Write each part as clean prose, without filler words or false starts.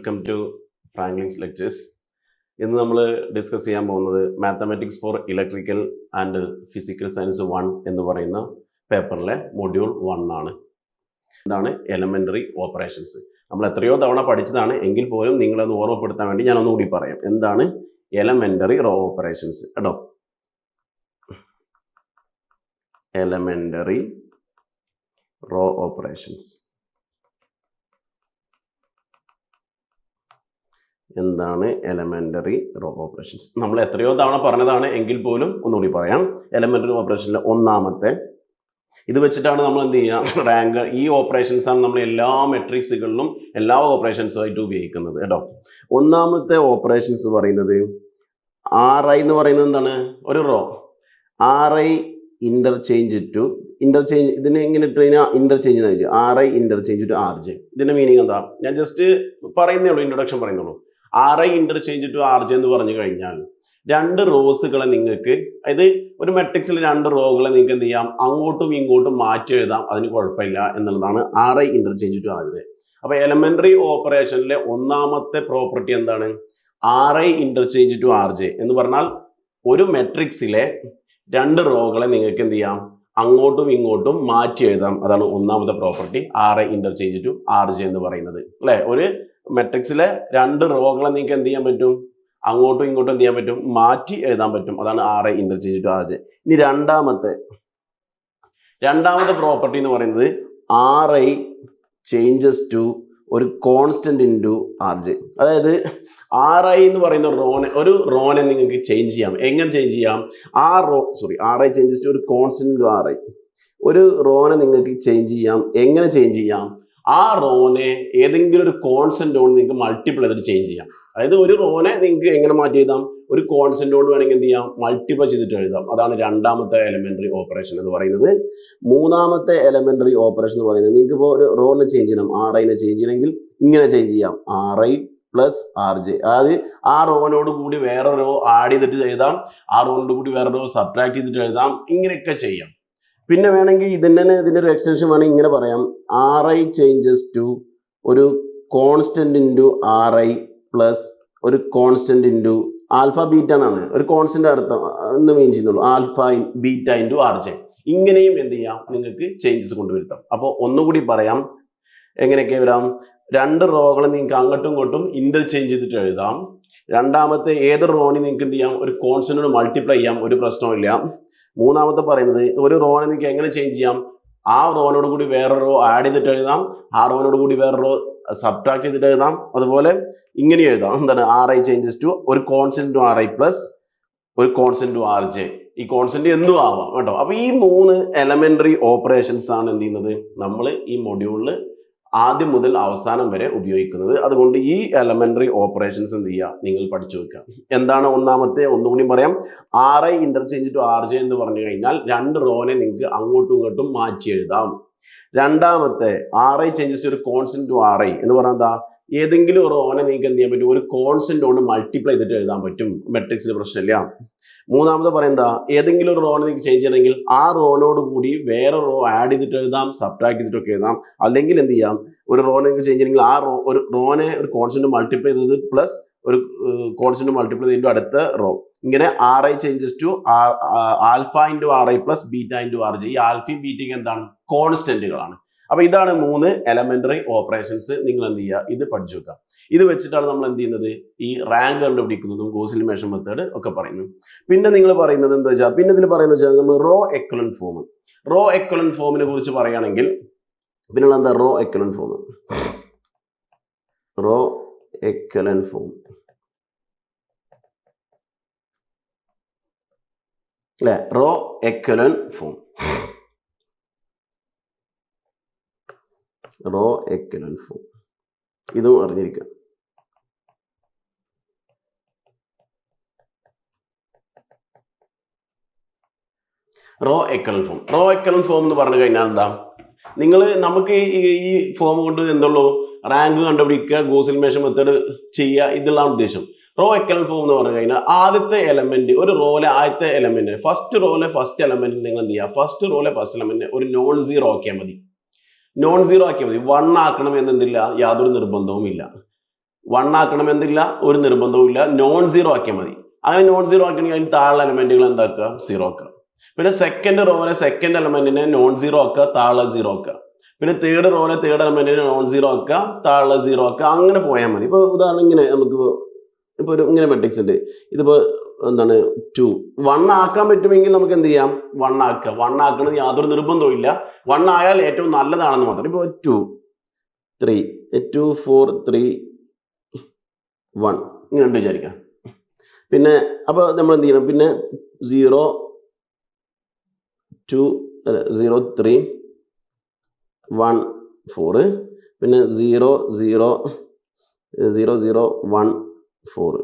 Welcome to Franklin's lectures. ഇന്ന് നമ്മൾ discuss ചെയ്യാൻ പോകുന്നത് mathematics four electrical and physical science 1 എന്ന് പറയുന്ന പേപ്പറിലെ മൊഡ്യൂൾ 1 ആണ്. എന്താണ് എലമെൻ്ററി ഓപ്പറേഷൻസ്? നമ്മൾ എത്രയോ തവണ പഠിച്ചതാണ്, എങ്കിൽ പോലും നിങ്ങളൊന്ന് ഓർമ്മപ്പെടുത്താൻ വേണ്ടി ഞാൻ ഒന്നുകൂടി പറയാം. എന്താണ് എലമെൻ്ററി റോ ഓപ്പറേഷൻസ് കേട്ടോ? എലമെൻ്ററി റോ ഓപ്പറേഷൻസ് എന്താണ് എലമെൻ്ററി റോ ഓപ്പറേഷൻസ്? നമ്മൾ എത്രയോ തവണ പറഞ്ഞതാണ്, എങ്കിൽ പോലും ഒന്നുകൂടി പറയാം. എലമെൻ്ററി ഓപ്പറേഷനിലെ ഒന്നാമത്തെ ഇത് വെച്ചിട്ടാണ് നമ്മൾ എന്ത് ചെയ്യുക, റാങ്ക്. ഈ ഓപ്പറേഷൻസ് ആണ് നമ്മൾ എല്ലാ മെട്രിക്സുകളിലും എല്ലാ ഓപ്പറേഷൻസുമായിട്ട് ഉപയോഗിക്കുന്നത് കേട്ടോ. ഒന്നാമത്തെ ഓപ്പറേഷൻസ് പറയുന്നത് RI എന്ന് പറയുന്നത് എന്താണ്? ഒരു row RI interchange to interchange. ഇതിന് ഇങ്ങനെ ഇട്ട് കഴിഞ്ഞാൽ ഇന്റർചേഞ്ച് എന്ന് വെച്ചാൽ RI ഇന്റർചേഞ്ച് ടു RJ. ഇതിന്റെ മീനിങ് എന്താ? ഞാൻ ജസ്റ്റ് പറയുന്നേ ഉള്ളൂ, ഇൻട്രൊഡക്ഷൻ പറയുന്നുള്ളൂ. RI ഇന്റർചേഞ്ച് ടു RJ എന്ന് പറഞ്ഞു കഴിഞ്ഞാൽ രണ്ട് റോസുകളെ നിങ്ങൾക്ക്, അതായത് ഒരു മെട്രിക്സിൽ രണ്ട് റോകളെ നിങ്ങൾക്ക് എന്ത് ചെയ്യാം, അങ്ങോട്ടും ഇങ്ങോട്ടും മാറ്റി എഴുതാം, അതിന് കുഴപ്പമില്ല എന്നുള്ളതാണ് RI ഇന്റർചേഞ്ച് ടു RJ. അപ്പൊ എലമെന്ററി ഓപ്പറേഷനിലെ ഒന്നാമത്തെ പ്രോപ്പർട്ടി എന്താണ്? RI ഇന്റർചേഞ്ച് ടു RJ എന്ന് പറഞ്ഞാൽ ഒരു മെട്രിക്സിലെ രണ്ട് റോകളെ നിങ്ങൾക്ക് എന്ത് ചെയ്യാം, അങ്ങോട്ടും ഇങ്ങോട്ടും മാറ്റി എഴുതാം. അതാണ് ഒന്നാമത്തെ property, RI interchange to RJ എന്ന് പറയുന്നത് അല്ലെ. ഒരു മെട്രിക്സിലെ രണ്ട് റോകളെ നിങ്ങൾക്ക് എന്ത് ചെയ്യാൻ പറ്റും, അങ്ങോട്ടും ഇങ്ങോട്ടും എന്ത് ചെയ്യാൻ പറ്റും, മാറ്റി എഴുതാൻ പറ്റും. അതാണ് RI ഇന്റർചേഞ്ച് ടു RJ. ഇനി രണ്ടാമത്തെ പ്രോപ്പർട്ടി എന്ന് പറയുന്നത് RI ചേഞ്ചസ് ടു ഒരു കോൺസ്റ്റന്റ് ഇൻറ്റു RJ. അതായത് RI എന്ന് പറയുന്ന റോനെ നിങ്ങൾക്ക് ചേഞ്ച് ചെയ്യാം. എങ്ങനെ ചേഞ്ച് ചെയ്യാം? RI ചേഞ്ചസ് ടു ഒരു കോൺസ്റ്റന്റ് ഇൻറ്റു RI. ഒരു റോനെ നിങ്ങൾക്ക് ചേഞ്ച് ചെയ്യാം. എങ്ങനെ ചേഞ്ച് ചെയ്യാം? ആ റോനെ ഏതെങ്കിലും ഒരു കോൺസ്റ്റന്റ് കൊണ്ട് നിങ്ങൾക്ക് മൾട്ടിപ്പിൾ ചെയ്തിട്ട് ചേഞ്ച് ചെയ്യാം. അതായത് ഒരു റോനെ നിങ്ങൾക്ക് എങ്ങനെ മാറ്റി എഴുതാം? ഒരു കോൺസ്റ്റന്റ് കൊണ്ട് വേണമെങ്കിൽ എന്ത് ചെയ്യാം, മൾട്ടിപ്പിൾ ചെയ്തിട്ട് എഴുതാം. അതാണ് രണ്ടാമത്തെ എലമെന്ററി ഓപ്പറേഷൻ എന്ന് പറയുന്നത്. മൂന്നാമത്തെ എലമെന്ററി ഓപ്പറേഷൻ എന്ന് പറയുന്നത്, നിങ്ങൾക്ക് ഇപ്പോൾ ഒരു റോനെ ചേഞ്ച് ചെയ്യണം, RIനെ ചേഞ്ച് ചെയ്യണമെങ്കിൽ ഇങ്ങനെ ചേഞ്ച് ചെയ്യാം, RI പ്ലസ് RJ. അതായത് ആ റോനോട് കൂടി വേറെ റോ ആഡ് ചെയ്തിട്ട് എഴുതാം, ആ റോനോട് കൂടി വേറെ റോ സബ്ട്രാക്ട് ചെയ്തിട്ട് എഴുതാം, ഇങ്ങനെയൊക്കെ ചെയ്യാം. പിന്നെ വേണമെങ്കിൽ ഇതിൻ്റെ ഒരു എക്സ്റ്റൻഷൻ വേണമെങ്കിൽ ഇങ്ങനെ പറയാം, RI ചേഞ്ചസ് ടു ഒരു കോൺസ്റ്റന്റ് ഇൻറ്റു RI പ്ലസ് ഒരു കോൺസ്റ്റന്റ് ഇൻറ്റു ആൽഫ ബീറ്റ എന്നാണ് ഒരു കോൺസ്റ്റന്റ് അർത്ഥം എന്ന് മീൻ ചെയ്യുന്നുള്ളൂ, ആൽഫ ബീറ്റ ഇൻറ്റു RJ. ഇങ്ങനെയും എന്ത് ചെയ്യാം, നിങ്ങൾക്ക് ചേഞ്ചസ് കൊണ്ടുവരുത്താം. അപ്പോൾ ഒന്നുകൂടി പറയാം, എങ്ങനെയൊക്കെ വരാം? രണ്ട് റോകളെ നിങ്ങൾക്ക് അങ്ങോട്ടും ഇങ്ങോട്ടും ഇന്റർചേഞ്ച് ചെയ്തിട്ട് എഴുതാം. രണ്ടാമത്തെ ഏത് റോനെ നിങ്ങൾക്ക് എന്ത് ചെയ്യാം, ഒരു കോൺസ്റ്റന്റിനോട് മൾട്ടിപ്ലൈ ചെയ്യാം, ഒരു പ്രശ്നമില്ല. മൂന്നാമത്തെ പറയുന്നത് ഒരു റോനെ നിങ്ങൾക്ക് എങ്ങനെ ചേഞ്ച് ചെയ്യാം, ആ റോനോട് കൂടി വേറെ റോ ആഡ് ചെയ്തിട്ട് എഴുതാം, ആ റോനോട് കൂടി വേറെ റോ സബ്ട്രാക്ട് ചെയ്തിട്ട് എഴുതാം. അതുപോലെ ഇങ്ങനെ എഴുതാം, എന്താണ് RI ചേഞ്ചസ് ടു ഒരു കോൺസ്റ്റന്റ് ടു RI പ്ലസ് ഒരു കോൺസ്റ്റന്റ് ടു RJ. ഈ കോൺസ്റ്റന്റ് എന്തും ആവാം കേട്ടോ. അപ്പൊ ഈ 3 എലമെന്ററി ഓപ്പറേഷൻസ് ആണ് എന്ത് ചെയ്യുന്നത്, നമ്മൾ ഈ മൊഡ്യൂളിൽ ആദ്യം മുതൽ അവസാനം വരെ ഉപയോഗിക്കുന്നത്. അതുകൊണ്ട് ഈ എലമെന്ററി ഓപ്പറേഷൻസ് എന്ത് ചെയ്യുക, നിങ്ങൾ പഠിച്ചു വെക്കുക. എന്താണ് ഒന്നാമത്തെ? ഒന്നുകൂടി പറയാം, RI ഇന്റർചേഞ്ച് ടു RJ എന്ന് പറഞ്ഞു കഴിഞ്ഞാൽ രണ്ട് റോനെ നിങ്ങൾക്ക് അങ്ങോട്ടും ഇങ്ങോട്ടും മാറ്റി എഴുതാം. രണ്ടാമത്തെ RI ചേഞ്ചസ് ടു ഒരു കോൺസ്റ്റന്റ് ടു RI എന്ന് പറഞ്ഞാൽ എന്താ, ഏതെങ്കിലും ഒരു റോനെ നിങ്ങൾക്ക് എന്ത് ചെയ്യാൻ പറ്റും, ഒരു കോൺസ്റ്റന്റ് കൊണ്ട് മൾട്ടിപ്ലൈ ചെയ്തിട്ട് എഴുതാൻ പറ്റും, മെട്രിക്സിന് പ്രശ്നമില്ല. മൂന്നാമത്തെ പറയുന്നത്, ഏതെങ്കിലും ഒരു റോനെ നിങ്ങൾക്ക് ചേഞ്ച് ചെയ്യണമെങ്കിൽ ആ റോനോട് കൂടി വേറെ റോ ആഡ് ചെയ്തിട്ട് എഴുതാം, സബ്ട്രാക്ട് ചെയ്തിട്ടൊക്കെ എഴുതാം. അല്ലെങ്കിൽ എന്ത് ചെയ്യാം, ഒരു റോനെ നിങ്ങൾക്ക് ചേഞ്ച് ചെയ്യണമെങ്കിൽ ആ ഒരു റോനെ ഒരു കോൺസ്റ്റന്റ് മൾട്ടിപ്ലൈ ചെയ്തത് പ്ലസ് ഒരു കോൺസ്റ്റന്റ് മൾട്ടിപ്ലൈ ചെയ്തിട്ട് അടുത്ത റോ. ഇങ്ങനെ RI changes to alpha into RI plus beta into RJ. ഈ ആൽഫയും ബീറ്റയും എന്താണ്, കോൺസ്റ്റന്റുകളാണ്. അപ്പൊ ഇതാണ് 3 എലമെന്ററി ഓപ്പറേഷൻസ്. നിങ്ങൾ എന്ത് ചെയ്യുക, ഇത് പഠിച്ചു വെക്കുക. ഇത് വെച്ചിട്ടാണ് നമ്മൾ എന്ത് ചെയ്യുന്നത്, ഈ റാങ്ക് കണ്ടുപിടിക്കുന്നതും ഗോസ് എലിമിനേഷൻ മെത്തേഡ് ഒക്കെ പറയുന്നത്. പിന്നെ നിങ്ങൾ പറയുന്നത് എന്താ വെച്ചാൽ, പിന്നെ ഇതിൽ പറയുന്നത് വെച്ചാൽ നമ്മൾ റോ എക്വലന്റ് ഫോമിനെ കുറിച്ച് പറയുകയാണെങ്കിൽ പിന്നെയുള്ള എന്താ, റോ എക്വലന്റ് ഫോം അല്ലെ. റോ എക്വലന്റ് ഫോം ഇതും അറിഞ്ഞിരിക്കുക. റോ എക്വലന്റ് ഫോം എന്ന് പറഞ്ഞു കഴിഞ്ഞാൽ എന്താ, നമുക്ക് ഈ ഫോം കൊണ്ട് എന്തുള്ളൂ, റാങ്ക് കണ്ടുപിടിക്കുക, ഗോസ് എലിമിനേഷൻ മെത്തേഡ് ചെയ്യുക, ഇതെല്ലാം ഉദ്ദേശം. റോ എക്വലന്റ് ഫോം എന്ന് പറഞ്ഞു കഴിഞ്ഞാൽ ആദ്യത്തെ എലമെന്റ്, ഒരു റോയിലെ ആദ്യത്തെ എലമെന്റ്, ഫസ്റ്റ് എലമെന്റിൽ നിങ്ങൾ എന്ത് ചെയ്യുക, ഫസ്റ്റ് എലമെന്റ് ഒരു നോൺ സീറോ ആക്കിയാൽ മതി. 1 ആക്കണം എന്നെന്തില്ല, യാതൊരു നിർബന്ധവും ഇല്ല. 1 ആക്കണം എന്തില്ല, ഒരു നിർബന്ധവും ഇല്ല, നോൺ സീറോ ആക്കിയാൽ മതി. അങ്ങനെ നോൺ സീറോ ആക്കണമെങ്കിൽ അതിന് താഴെ എലമെന്റുകൾ എന്താക്കുക, സീറോ ആക്കുക. പിന്നെ സെക്കൻഡ് റോയിലെ സെക്കൻഡ് എലമെന്റിനെ നോൺ സീറോ ആക്കുക, താഴെ സീറോ ആക്കുക. പിന്നെ തേർഡ് റോയിലെ തേർഡ് എലമെന്റിനെ നോൺ സീറോ ആക്കുക, താഴെ സീറോ ആക്കുക. അങ്ങനെ പോയാൽ മതി. ഇപ്പോൾ ഉദാഹരണം ഇങ്ങനെ നമുക്ക് ഇപ്പോൾ ഒരു ഇങ്ങനെ മെട്രിക്സ് ഉണ്ട്. ഇതിപ്പോൾ എന്താണ് 2 1 ആക്കാൻ പറ്റുമെങ്കിൽ നമുക്ക് എന്ത് ചെയ്യാം, 1 ആക്കുക. 1 ആക്കുന്നത് യാതൊരു നിർബന്ധവും ഇല്ല. 1 ആയാൽ ഏറ്റവും നല്ലതാണെന്ന് മാത്രം. ഇപ്പോൾ 2 3 2 4 3 1 ഇങ്ങനെ ഉണ്ട് വിചാരിക്കാം. പിന്നെ അപ്പോൾ നമ്മൾ എന്ത് ചെയ്യണം, പിന്നെ 0 2 0 3 1 4 പിന്നെ 0 0 0 0 1 4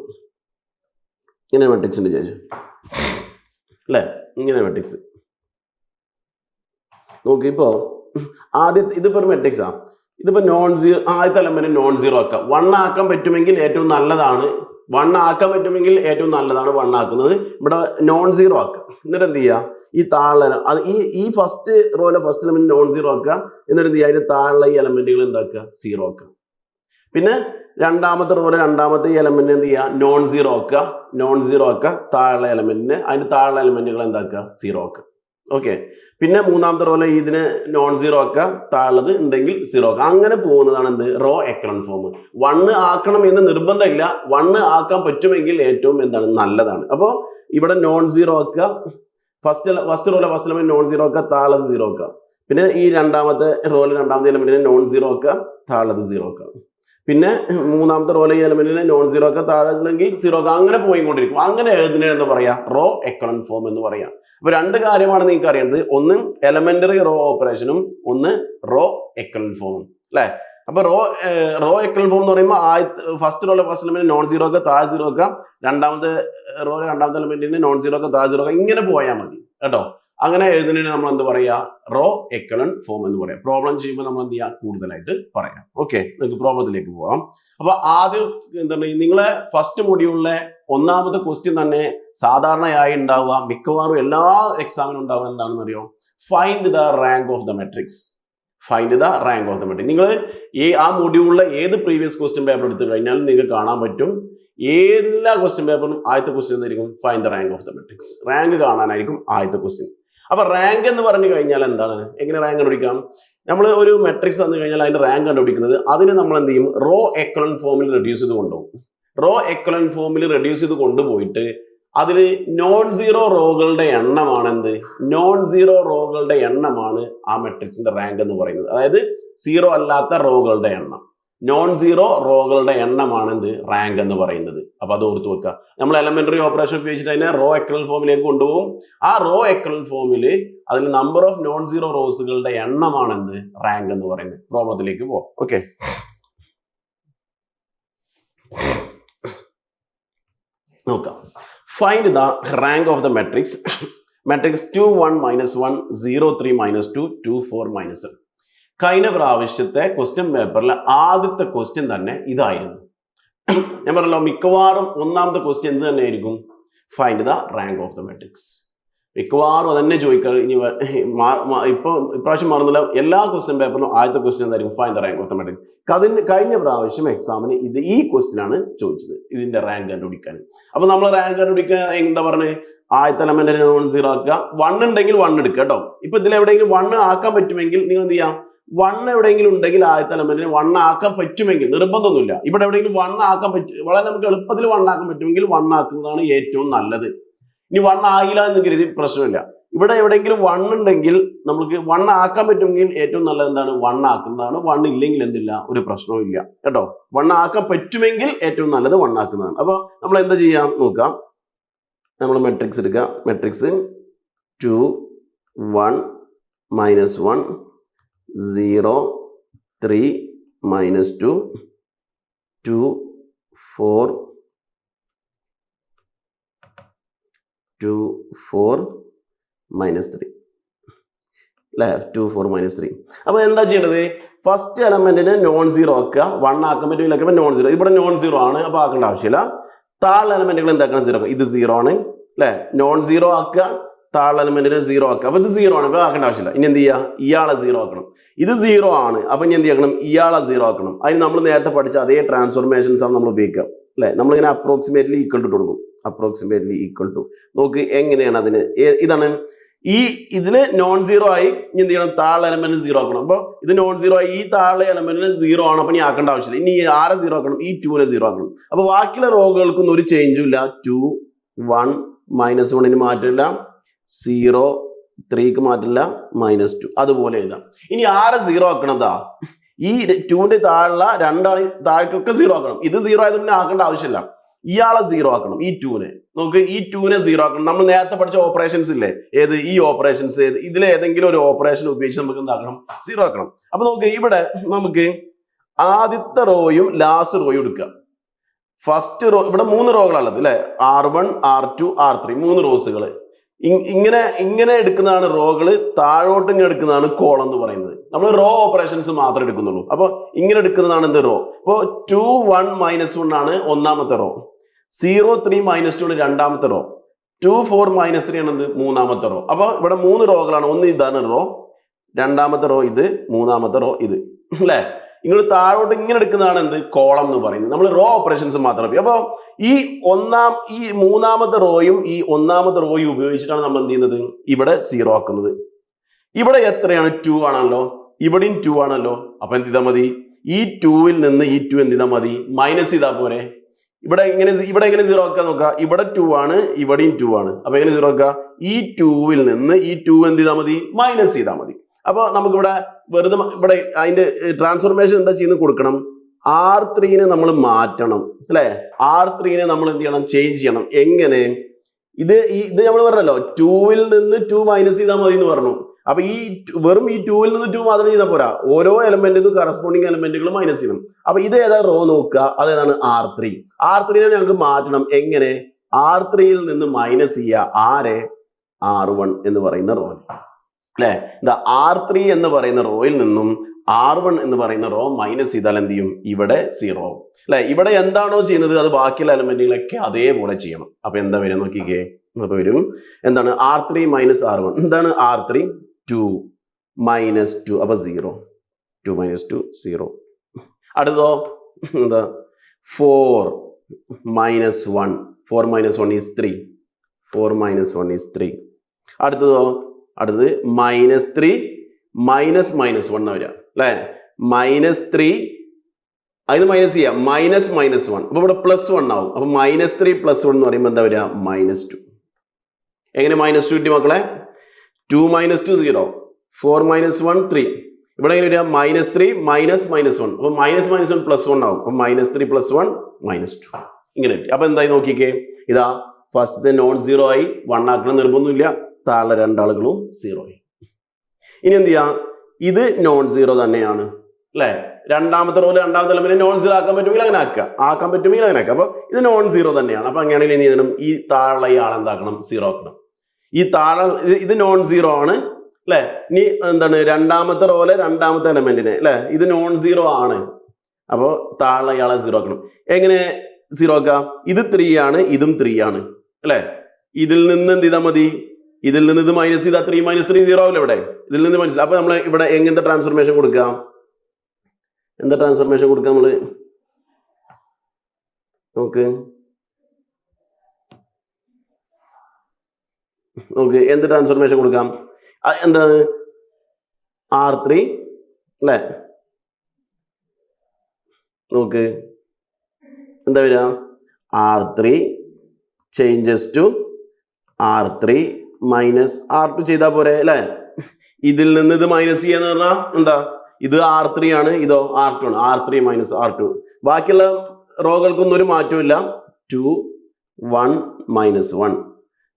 ഇങ്ങനെ മെട്രിക്സ് ഉണ്ട് വിചാരിച്ചു അല്ലേ. ഇങ്ങനെ മെട്രിക്സ് നോക്കിയപ്പോൾ ആദ്യത്തെ ഇതിപ്പോൾ ഒരു മെട്രിക്സാ. ഇതിപ്പോൾ നോൺ സീറോ, ആദ്യത്തെ എലമെന്റ് നോൺ സീറോ ആക്കാം. 1 ആക്കാൻ പറ്റുമെങ്കിൽ ഏറ്റവും നല്ലതാണ്. 1 ആക്കാൻ പറ്റുമെങ്കിൽ ഏറ്റവും നല്ലതാണ് 1 ആക്കുന്നത്. ഇവിടെ നോൺ സീറോ ആക്കുക. എന്നിട്ട് എന്ത് ചെയ്യുക, ഈ താഴെ അത് ഈ ഫസ്റ്റ് റോയിലെ ഫസ്റ്റ് എലമെന്റ് നോൺ സീറോ ആക്കുക. എന്നിട്ട് എന്ത് ചെയ്യുക, അതിന് താഴെ ഈ എലമെന്റുകൾ എന്താക്കുക, സീറോ ആക്കുക. പിന്നെ രണ്ടാമത്തെ റോയിലെ രണ്ടാമത്തെ ഈ എലമെന്റ് എന്ത് ചെയ്യുക, നോൺ സീറോ ആക്കുക. നോൺ സീറോ ആക്കുക, താഴെ എലമെന്റിന് അതിന് താഴെ എലമെന്റുകൾ എന്താക്കുക, സീറോ ആക്കുക. ഓക്കെ. പിന്നെ മൂന്നാമത്തെ റോയിലെ ഇതിന് നോൺ സീറോ ആക്കുക, താഴത് ഉണ്ടെങ്കിൽ സീറോ ആക്കുക. അങ്ങനെ പോകുന്നതാണ് എന്ത്, റോ എക്കലൻ ഫോം. 1 ആക്കണം എന്ന് നിർബന്ധമില്ല. 1 ആക്കാൻ പറ്റുമെങ്കിൽ ഏറ്റവും എന്താണ്, നല്ലതാണ്. അപ്പോൾ ഇവിടെ നോൺ സീറോ ആക്കുക, ഫസ്റ്റ് റോയിലെ ഫസ്റ്റ് എലമെന്റ് നോൺ സീറോ ആക്കുക, താഴത് സീറോ ആക്കുക. പിന്നെ ഈ രണ്ടാമത്തെ റോയിലെ രണ്ടാമത്തെ എലമെന്റിനെ നോൺ സീറോ ആക്കുക, താഴത് സീറോ ആക്കുക. പിന്നെ മൂന്നാമത്തെ റോയിലെ ഈ എലമെന്റിനെ നോൺ സീറോ ആക്കുക, താഴെ സീറോ ആക്കുക. അങ്ങനെ പോയിക്കൊണ്ടിരിക്കും. അങ്ങനെ എഴുതുന്നതിന് എന്ന് പറയാം, റോ എക്കലൻ ഫോം എന്ന് പറയാം. അപ്പൊ രണ്ട് കാര്യമാണ് നിങ്ങൾക്ക് അറിയേണ്ടത്. ഒന്ന് എലമെന്ററി റോ ഓപ്പറേഷനും ഒന്ന് റോ എക്കലൻ ഫോമും അല്ലെ. അപ്പൊ റോ എക്കലൻ ഫോം എന്ന് പറയുമ്പോൾ ഫസ്റ്റ് റോയിലെ ഫസ്റ്റ് എലമെന്റ് നോൺ സീറോ ആക്കുക, താഴെ സീറോ ആക്കുക. രണ്ടാമത്തെ റോയിലെ രണ്ടാമത്തെ എലമെന്റിന് നോൺ സീറോ ആക്കുക, താഴെ സീറോ ആക്കുക. ഇങ്ങനെ പോയാൽ മതി കേട്ടോ. അങ്ങനെ എഴുതുന്നതിന് നമ്മൾ എന്ത് പറയാ, റോ എക്കലൻ ഫോം എന്ന് പറയാം. പ്രോബ്ലം ചെയ്യുമ്പോൾ നമ്മൾ എന്ത് ചെയ്യാം, കൂടുതലായിട്ട് പറയാം. ഓക്കെ, നമുക്ക് പ്രോബ്ലത്തിലേക്ക് പോവാം. അപ്പൊ ആദ്യം എന്താണ്, നിങ്ങളെ ഫസ്റ്റ് മൊഡ്യൂളിലെ ഒന്നാമത്തെ ക്വസ്റ്റ്യൻ തന്നെ സാധാരണയായി ഉണ്ടാവുക, മിക്കവാറും എല്ലാ എക്സാമിനും ഉണ്ടാവുക എന്താണെന്ന് അറിയോ, find the rank of the matrix. Find the rank of the matrix. നിങ്ങൾ ആ മൊഡ്യൂളിലെ ഏത് പ്രീവിയസ് ക്വസ്റ്റ്യൻ പേപ്പർ എടുത്തു കഴിഞ്ഞാലും നിങ്ങൾക്ക് കാണാൻ പറ്റും, എല്ലാ ക്വസ്റ്റ്യൻ പേപ്പറിലും ആദ്യത്തെ ക്വസ്റ്റ്യൻ എന്തായിരിക്കും, find the rank of the matrix. Rank കാണാനായിരിക്കും ആദ്യത്തെ ക്വസ്റ്റ്യൻ. അപ്പൊ റാങ്ക് എന്ന് പറഞ്ഞു കഴിഞ്ഞാൽ എന്താണ്, എങ്ങനെ റാങ്ക് കണ്ടുപിടിക്കാം? നമ്മൾ ഒരു മെട്രിക്സ് തന്നു കഴിഞ്ഞാൽ അതിന്റെ റാങ്ക് കണ്ടുപിടിക്കുന്നത് അതിന് നമ്മൾ എന്ത് ചെയ്യും, റോ എക്കലൻ ഫോമിൽ റെഡ്യൂസ് ചെയ്ത് കൊണ്ടുപോകും. റോ എക്കലൻ ഫോമിൽ റെഡ്യൂസ് ചെയ്ത് കൊണ്ടുപോയിട്ട് അതിൽ നോൺ സീറോ റോകളുടെ എണ്ണമാണ് എന്ത്, നോൺ സീറോ റോകളുടെ എണ്ണമാണ് ആ മെട്രിക്സിന്റെ റാങ്ക് എന്ന് പറയുന്നത്. അതായത് സീറോ അല്ലാത്ത റോകളുടെ എണ്ണം, നോൺ സീറോ റോകളുടെ എണ്ണമാണ് എന്ത്, റാങ്ക് എന്ന് പറയുന്നത്. അപ്പൊ അത് ഓർത്ത് വെക്കുക. നമ്മൾ എലമെന്ററി ഓപ്പറേഷൻ ഉപയോഗിച്ചിട്ട് അതിനെ റോ എക്കലൻ ഫോമിലേക്ക് കൊണ്ടുപോകും. ആ റോ എക്കലൻ ഫോമിൽ അതിൽ നമ്പർ ഓഫ് നോൺ സീറോ റോസുകളുടെ എണ്ണമാണ് എന്ത്, റാങ്ക് എന്ന് പറയുന്നത്. പ്രോബ്ലത്തിലേക്ക് പോവാം. ഓക്കെ, നോക്കാം. Find the rank of the matrix. Matrix 2 1 -1 0 3 -2 2 4 -7. കഴിഞ്ഞ പ്രാവശ്യത്തെ ക്വസ്റ്റ്യൻ പേപ്പറിലെ ആദ്യത്തെ ക്വസ്റ്റ്യൻ തന്നെ ഇതായിരുന്നു. ഞാൻ പറഞ്ഞല്ലോ, മിക്കവാറും ഒന്നാമത്തെ ക്വസ്റ്റ്യൻ എന്ത് തന്നെ ആയിരിക്കും, find the rank of the matrix. മിക്കവാറും അതന്നെ ചോദിക്കുക. ഇനി ഇപ്രാവശ്യം മറന്നില്ല, എല്ലാ ക്വസ്റ്റ്യൻ പേപ്പറിലും ആദ്യത്തെ ക്വസ്റ്റ്യൻ എന്തായിരിക്കും, find the rank of the matrix. കഴിഞ്ഞ പ്രാവശ്യം എക്സാമിന് ഈ ക്വസ്റ്റ്യൻ ആണ് ചോദിച്ചത്, ഇതിന്റെ റാങ്ക് കണ്ടുപിടിക്കാൻ. അപ്പൊ നമ്മൾ റാങ്ക് കണ്ടുപിടിക്കാൻ എന്താ പറഞ്ഞത്, ആദ്യത്തെ എലമെന്റിനെ നോൺ സീറോ ആക്കുക. 1 ഉണ്ടെങ്കിൽ 1 എടുക്കുക കേട്ടോ. ഇപ്പൊ ഇതിൽ എവിടെയെങ്കിലും 1 ആക്കാൻ പറ്റുമെങ്കിൽ നിങ്ങൾ എന്ത് ചെയ്യാം, 1 എവിടെയെങ്കിലും ഉണ്ടെങ്കിൽ ആദ്യത്തെ എലമെന്റിനെ 1 ആക്കാൻ പറ്റുമെങ്കിൽ, നിർബന്ധമൊന്നുമില്ല, ഇവിടെ എവിടെയെങ്കിലും 1 ആക്കാൻ പറ്റും, വളരെ നമുക്ക് എളുപ്പത്തിൽ 1 ആക്കാൻ പറ്റുമെങ്കിൽ 1 ആക്കുന്നതാണ് ഏറ്റവും നല്ലത്. ഇനി 1 ആയില്ല എന്ന് കരുതി പ്രശ്നമില്ല. ഇവിടെ എവിടെയെങ്കിലും 1 ഉണ്ടെങ്കിൽ നമുക്ക് 1 ആക്കാൻ പറ്റുമെങ്കിൽ ഏറ്റവും നല്ലത് എന്താണ്, 1 ആക്കുന്നതാണ്. 1 ഇല്ലെങ്കിൽ എന്തില്ല, ഒരു പ്രശ്നവും ഇല്ല കേട്ടോ. 1 ആക്കാൻ പറ്റുമെങ്കിൽ ഏറ്റവും നല്ലത് 1 ആക്കുന്നതാണ്. അപ്പൊ നമ്മൾ എന്താ ചെയ്യാം നോക്കാം. നമ്മൾ മെട്രിക്സ് എടുക്കുക. മെട്രിക്സ് 2 1 -1 0 3 -2 2 4 2 4 -3 അല്ലേ, 2 4 -3. അപ്പൊ എന്താ ചെയ്യേണ്ടത്, ഫസ്റ്റ് എലമെന്റിന് നോൺ സീറോ ആക്കുക. 1 ആക്കാൻ പറ്റുമെങ്കിൽ നോൺ സീറോ, ഇവിടെ നോൺ സീറോ ആണ്, അപ്പൊ ആക്കേണ്ട ആവശ്യമില്ല. താഴെ എലമെന്റുകൾ എന്താക്കണം, സീറോ. ഇത് 0 ആണ് അല്ലെ, നോൺ സീറോ ആക്കുക. താഴെ എലമെന്റിനെ 0 ആക്കുക. അപ്പൊ ഇത് 0 ആണ്, ഇപ്പൊ ആക്കേണ്ട ആവശ്യമില്ല. ഇനി എന്ത് ചെയ്യുക, ഇയാളെ 0 ആക്കണം. ഇത് 0 ആണ്, അപ്പൊ ഇനി എന്ത് ചെയ്യണം, ഇയാളെ 0 ആക്കണം. അതിന് നമ്മൾ നേരത്തെ പഠിച്ച അതേ ട്രാൻസ്ഫോർമേഷൻസ് ആണ് നമ്മൾ ഉപയോഗിക്കുക അല്ലെ. നമ്മളിങ്ങനെ അപ്രോക്സിമേറ്റ്ലി ഈക്വൽ ടു കൊടുക്കും. അപ്രോക്സിമേറ്റ്ലി ഈക്വൽ ടു നോക്ക് എങ്ങനെയാണ് അതിന്. ഇതാണ് ഇതിന് നോൺ 0 ആയി. ഇനി എന്ത് ചെയ്യണം, താഴെ എലമെന്റ് 0 ആക്കണം. അപ്പൊ ഇത് നോൺ 0 ആയി, ഈ താഴെ എലമെന്റിന് 0 ആണ്. അപ്പൊ ഇനി ആക്കേണ്ട ആവശ്യമില്ല. ഇനി ആരെ 0 ആക്കണം, ഈ 2നെ 0 ആക്കണം. അപ്പൊ ബാക്കിയുള്ള റോകൾക്കൊന്നും ഒരു ചേഞ്ചും ഇല്ല. 2 1 -1 മാറ്റില്ല, 0 3ക്ക് മാറ്റില്ല, -2 അതുപോലെ എഴുതാം. ഇനി ആരെ 0 ആക്കണതാ, ഈ 2ന്റെ താഴെ രണ്ടാണ്, താഴേക്കൊക്കെ 0 ആക്കണം. ഇത് 0 ആയതുകൊണ്ട് പിന്നെ ആക്കേണ്ട ആവശ്യമില്ല. ഇയാളെ 0 ആക്കണം, ഈ 2നെ. നമുക്ക് ഈ 2നെ 0 ആക്കണം. നമ്മൾ നേരത്തെ പഠിച്ച ഓപ്പറേഷൻസ് ഇല്ലേ, ഏത് ഈ ഓപ്പറേഷൻസ്, ഇതിലെ ഏതെങ്കിലും ഒരു ഓപ്പറേഷൻ ഉപയോഗിച്ച് നമുക്ക് എന്താക്കണം, 0 ആക്കണം. അപ്പൊ നമുക്ക് ഇവിടെ നമുക്ക് ആദ്യത്തെ റോയും ലാസ്റ്റ് റോയും എടുക്കുക. ഫസ്റ്റ് റോ, ഇവിടെ 3 റോകളാണുള്ളത് അല്ലെ, R1 R2 R3 3 റോസുകൾ. ഇങ്ങനെ എടുക്കുന്നതാണ് റോകള്. താഴോട്ട് ഇങ്ങനെ എടുക്കുന്നതാണ് കോളം എന്ന് പറയുന്നത്. നമ്മൾ റോ ഓപ്പറേഷൻസ് മാത്രമേ എടുക്കുന്നുള്ളൂ. അപ്പൊ ഇങ്ങനെ എടുക്കുന്നതാണ് എന്ത് റോ. അപ്പോ 2 1 -1 ആണ് ഒന്നാമത്തെ റോ, 0 3 -2 ആണ് രണ്ടാമത്തെ റോ, 2 4 -3 ആണ് എന്ത് മൂന്നാമത്തെ റോ. അപ്പൊ ഇവിടെ 3 റോകളാണ്. ഒന്ന് ഇതാണ് റോ, രണ്ടാമത്തെ റോ ഇത്, മൂന്നാമത്തെ റോ ഇത് അല്ലെ. നിങ്ങൾ താഴോട്ട് ഇങ്ങനെ എടുക്കുന്നതാണ് എന്ത് കോളം എന്ന് പറയുന്നത്. നമ്മൾ റോ ഓപ്പറേഷൻസ് മാത്രമേ. അപ്പൊ ഈ മൂന്നാമത്തെ റോയും ഈ ഒന്നാമത്തെ റോയും ഉപയോഗിച്ചിട്ടാണ് നമ്മൾ എന്ത് ചെയ്യുന്നത്, ഇവിടെ 0 ആക്കുന്നത്. ഇവിടെ എത്രയാണ്, 2 ആണല്ലോ, ഇവിടെയും 2 ആണല്ലോ. അപ്പൊ എന്ത് ചെയ്താൽ മതി, ഈ 2ൽ നിന്ന് ഈ 2 എന്ത് ചെയ്താൽ മതി, മൈനസ് ചെയ്താൽ പോരെ. ഇവിടെ എങ്ങനെ 0 ആക്കാൻ നോക്കുക, ഇവിടെ 2 ആണ്, ഇവിടെയും 2 ആണ്. അപ്പൊ എങ്ങനെ 0 ആക്കുക, ഈ 2ൽ നിന്ന് ഈ 2 എന്ത് ചെയ്താൽ മതി, മൈനസ് ചെയ്താൽ മതി. അപ്പൊ നമുക്കിവിടെ വെറുതെ ഇവിടെ അതിന്റെ ട്രാൻസ്ഫോർമേഷൻ എന്താ ചെയ്യുന്നത് കൊടുക്കണം. R3നെ നമ്മൾ മാറ്റണം അല്ലെ. R3നെ നമ്മൾ എന്ത് ചെയ്യണം, ചേഞ്ച് ചെയ്യണം. എങ്ങനെ, ഇത് നമ്മൾ പറഞ്ഞല്ലോ 2ൽ നിന്ന് 2 മൈനസ് ചെയ്താൽ മതി എന്ന് പറഞ്ഞു. അപ്പൊ ഈ വെറും ഈ 2ൽ നിന്ന് 2 മാത്രം ചെയ്താൽ പോരാ, ഓരോ എലമെന്റിനും കറസ്പോണ്ടിങ് എലമെന്റുകൾ മൈനസ് ചെയ്യണം. അപ്പൊ ഇത് ഏതാ റോ നോക്കുക, അതേതാണ് R3. R3നെ ഞങ്ങൾക്ക് മാറ്റണം. എങ്ങനെ, R3ൽ നിന്ന് മൈനസ് ചെയ്യുക ആരെ, R1 എന്ന് പറയുന്ന റോ അല്ലെ. എന്താ R3 എന്ന് പറയുന്ന റോയിൽ നിന്നും R1 എന്ന് പറയുന്ന റോ മൈനസ് ചെയ്താൽ എന്ത് ചെയ്യും, ഇവിടെ 0 അല്ലെ. ഇവിടെ എന്താണോ ചെയ്യുന്നത് അത് ബാക്കിയുള്ള എലമെന്റുകളൊക്കെ അതേപോലെ ചെയ്യണം. അപ്പൊ എന്താ വരും നോക്കിക്കേ, അപ്പൊ വരും എന്താണ്, R3 - R1 എന്താണ്, R3 2 -2 അപ്പൊ 0, 2 -2 0. അടുത്തതോ എന്താ, 4 -1 4 -1 is 3, 4 -1 is 3. അടുത്തതോ, അടുത്തത് -3 -1 വരിക അല്ലെ, -3 അതിന് മൈനസ് ചെയ്യാം, -1. അപ്പൊ ഇവിടെ +1 ആവും. അപ്പൊ -3 +1 എന്ന് പറയുമ്പോൾ എന്താ വരിക, -2. എങ്ങനെ -2 കിട്ടി മക്കളെ, 2 -2 0, 4 -1 3. ഇവിടെ എങ്ങനെ വരിക, -3 -1. അപ്പൊ -1 +1 ആവും. അപ്പൊ -3 +1 -2 ഇങ്ങനെ കിട്ടി. അപ്പൊ എന്തായി നോക്കിക്കേ, ഇതാ ഫസ്റ്റ് നോൺ 0 ആയി. 1 ആക്കണം നിർബന്ധമില്ല, താഴെ രണ്ടാളുകളും 0 ആയി. ഇനി എന്ത് ചെയ്യാം, ഇത് നോൺ 0 തന്നെയാണ് അല്ലെ. രണ്ടാമത്തെ റോയിൽ രണ്ടാമത്തെ എലമെന്റ് നോൺ 0 ആക്കാൻ പറ്റുമെങ്കിൽ അങ്ങനെ ആക്കാൻ പറ്റുമെങ്കിൽ അങ്ങനെ ആക്കാം. അപ്പൊ ഇത് നോൺ 0 തന്നെയാണ്. അപ്പൊ അങ്ങനെയാണെങ്കിൽ എന്ത് ചെയ്യണം, ഈ താഴെ ആൾ എന്താക്കണം, 0 ആക്കണം. ഈ താഴെ ഇത് നോൺ 0 ആണ് അല്ലെ. ഇനി എന്താണ്, രണ്ടാമത്തെ റോയിലെ രണ്ടാമത്തെ എലമെന്റിനെ അല്ലെ, ഇത് നോൺ 0 ആണ്. അപ്പോ താഴെ ആളെ 0 ആക്കണം. എങ്ങനെ 0 ആക്കാം, ഇത് 3 ആണ്, ഇതും 3 ആണ് അല്ലെ. ഇതിൽ നിന്ന് എന്ത് ചെയ്താൽ മതി, ഇതിൽ നിന്ന് ഇത് മൈനസ് ചെയ്താൽ 3 -3 0 ആവില്ല ഇവിടെ. ഇതിൽ നിന്ന് മനസ്സിലായി. അപ്പൊ നമ്മൾ ഇവിടെ എങ്ങനത്തെ ട്രാൻസ്ഫോർമേഷൻ കൊടുക്കാം, എന്താ ട്രാൻസ്ഫോർമേഷൻ കൊടുക്കാം നമ്മള് നോക്ക് എന്ത് ട്രാൻസ്ഫോർമേഷൻ കൊടുക്കാം, എന്താണ്, R3 അല്ലെ. നോക്ക് എന്താ വരിക, R3 changes to R3 -R2 ചെയ്താൽ പോരെ അല്ലെ. ഇതിൽ നിന്ന് ഇത് മൈനസ് ചെയ്യാന്ന് പറഞ്ഞാൽ എന്താ, ഇത് R3 ആണ്, ഇതോ R2 ആണ്. R3 -R2. ബാക്കിയുള്ള റോകൾക്കൊന്നും ഒരു മാറ്റവും ഇല്ല. 2 1 -1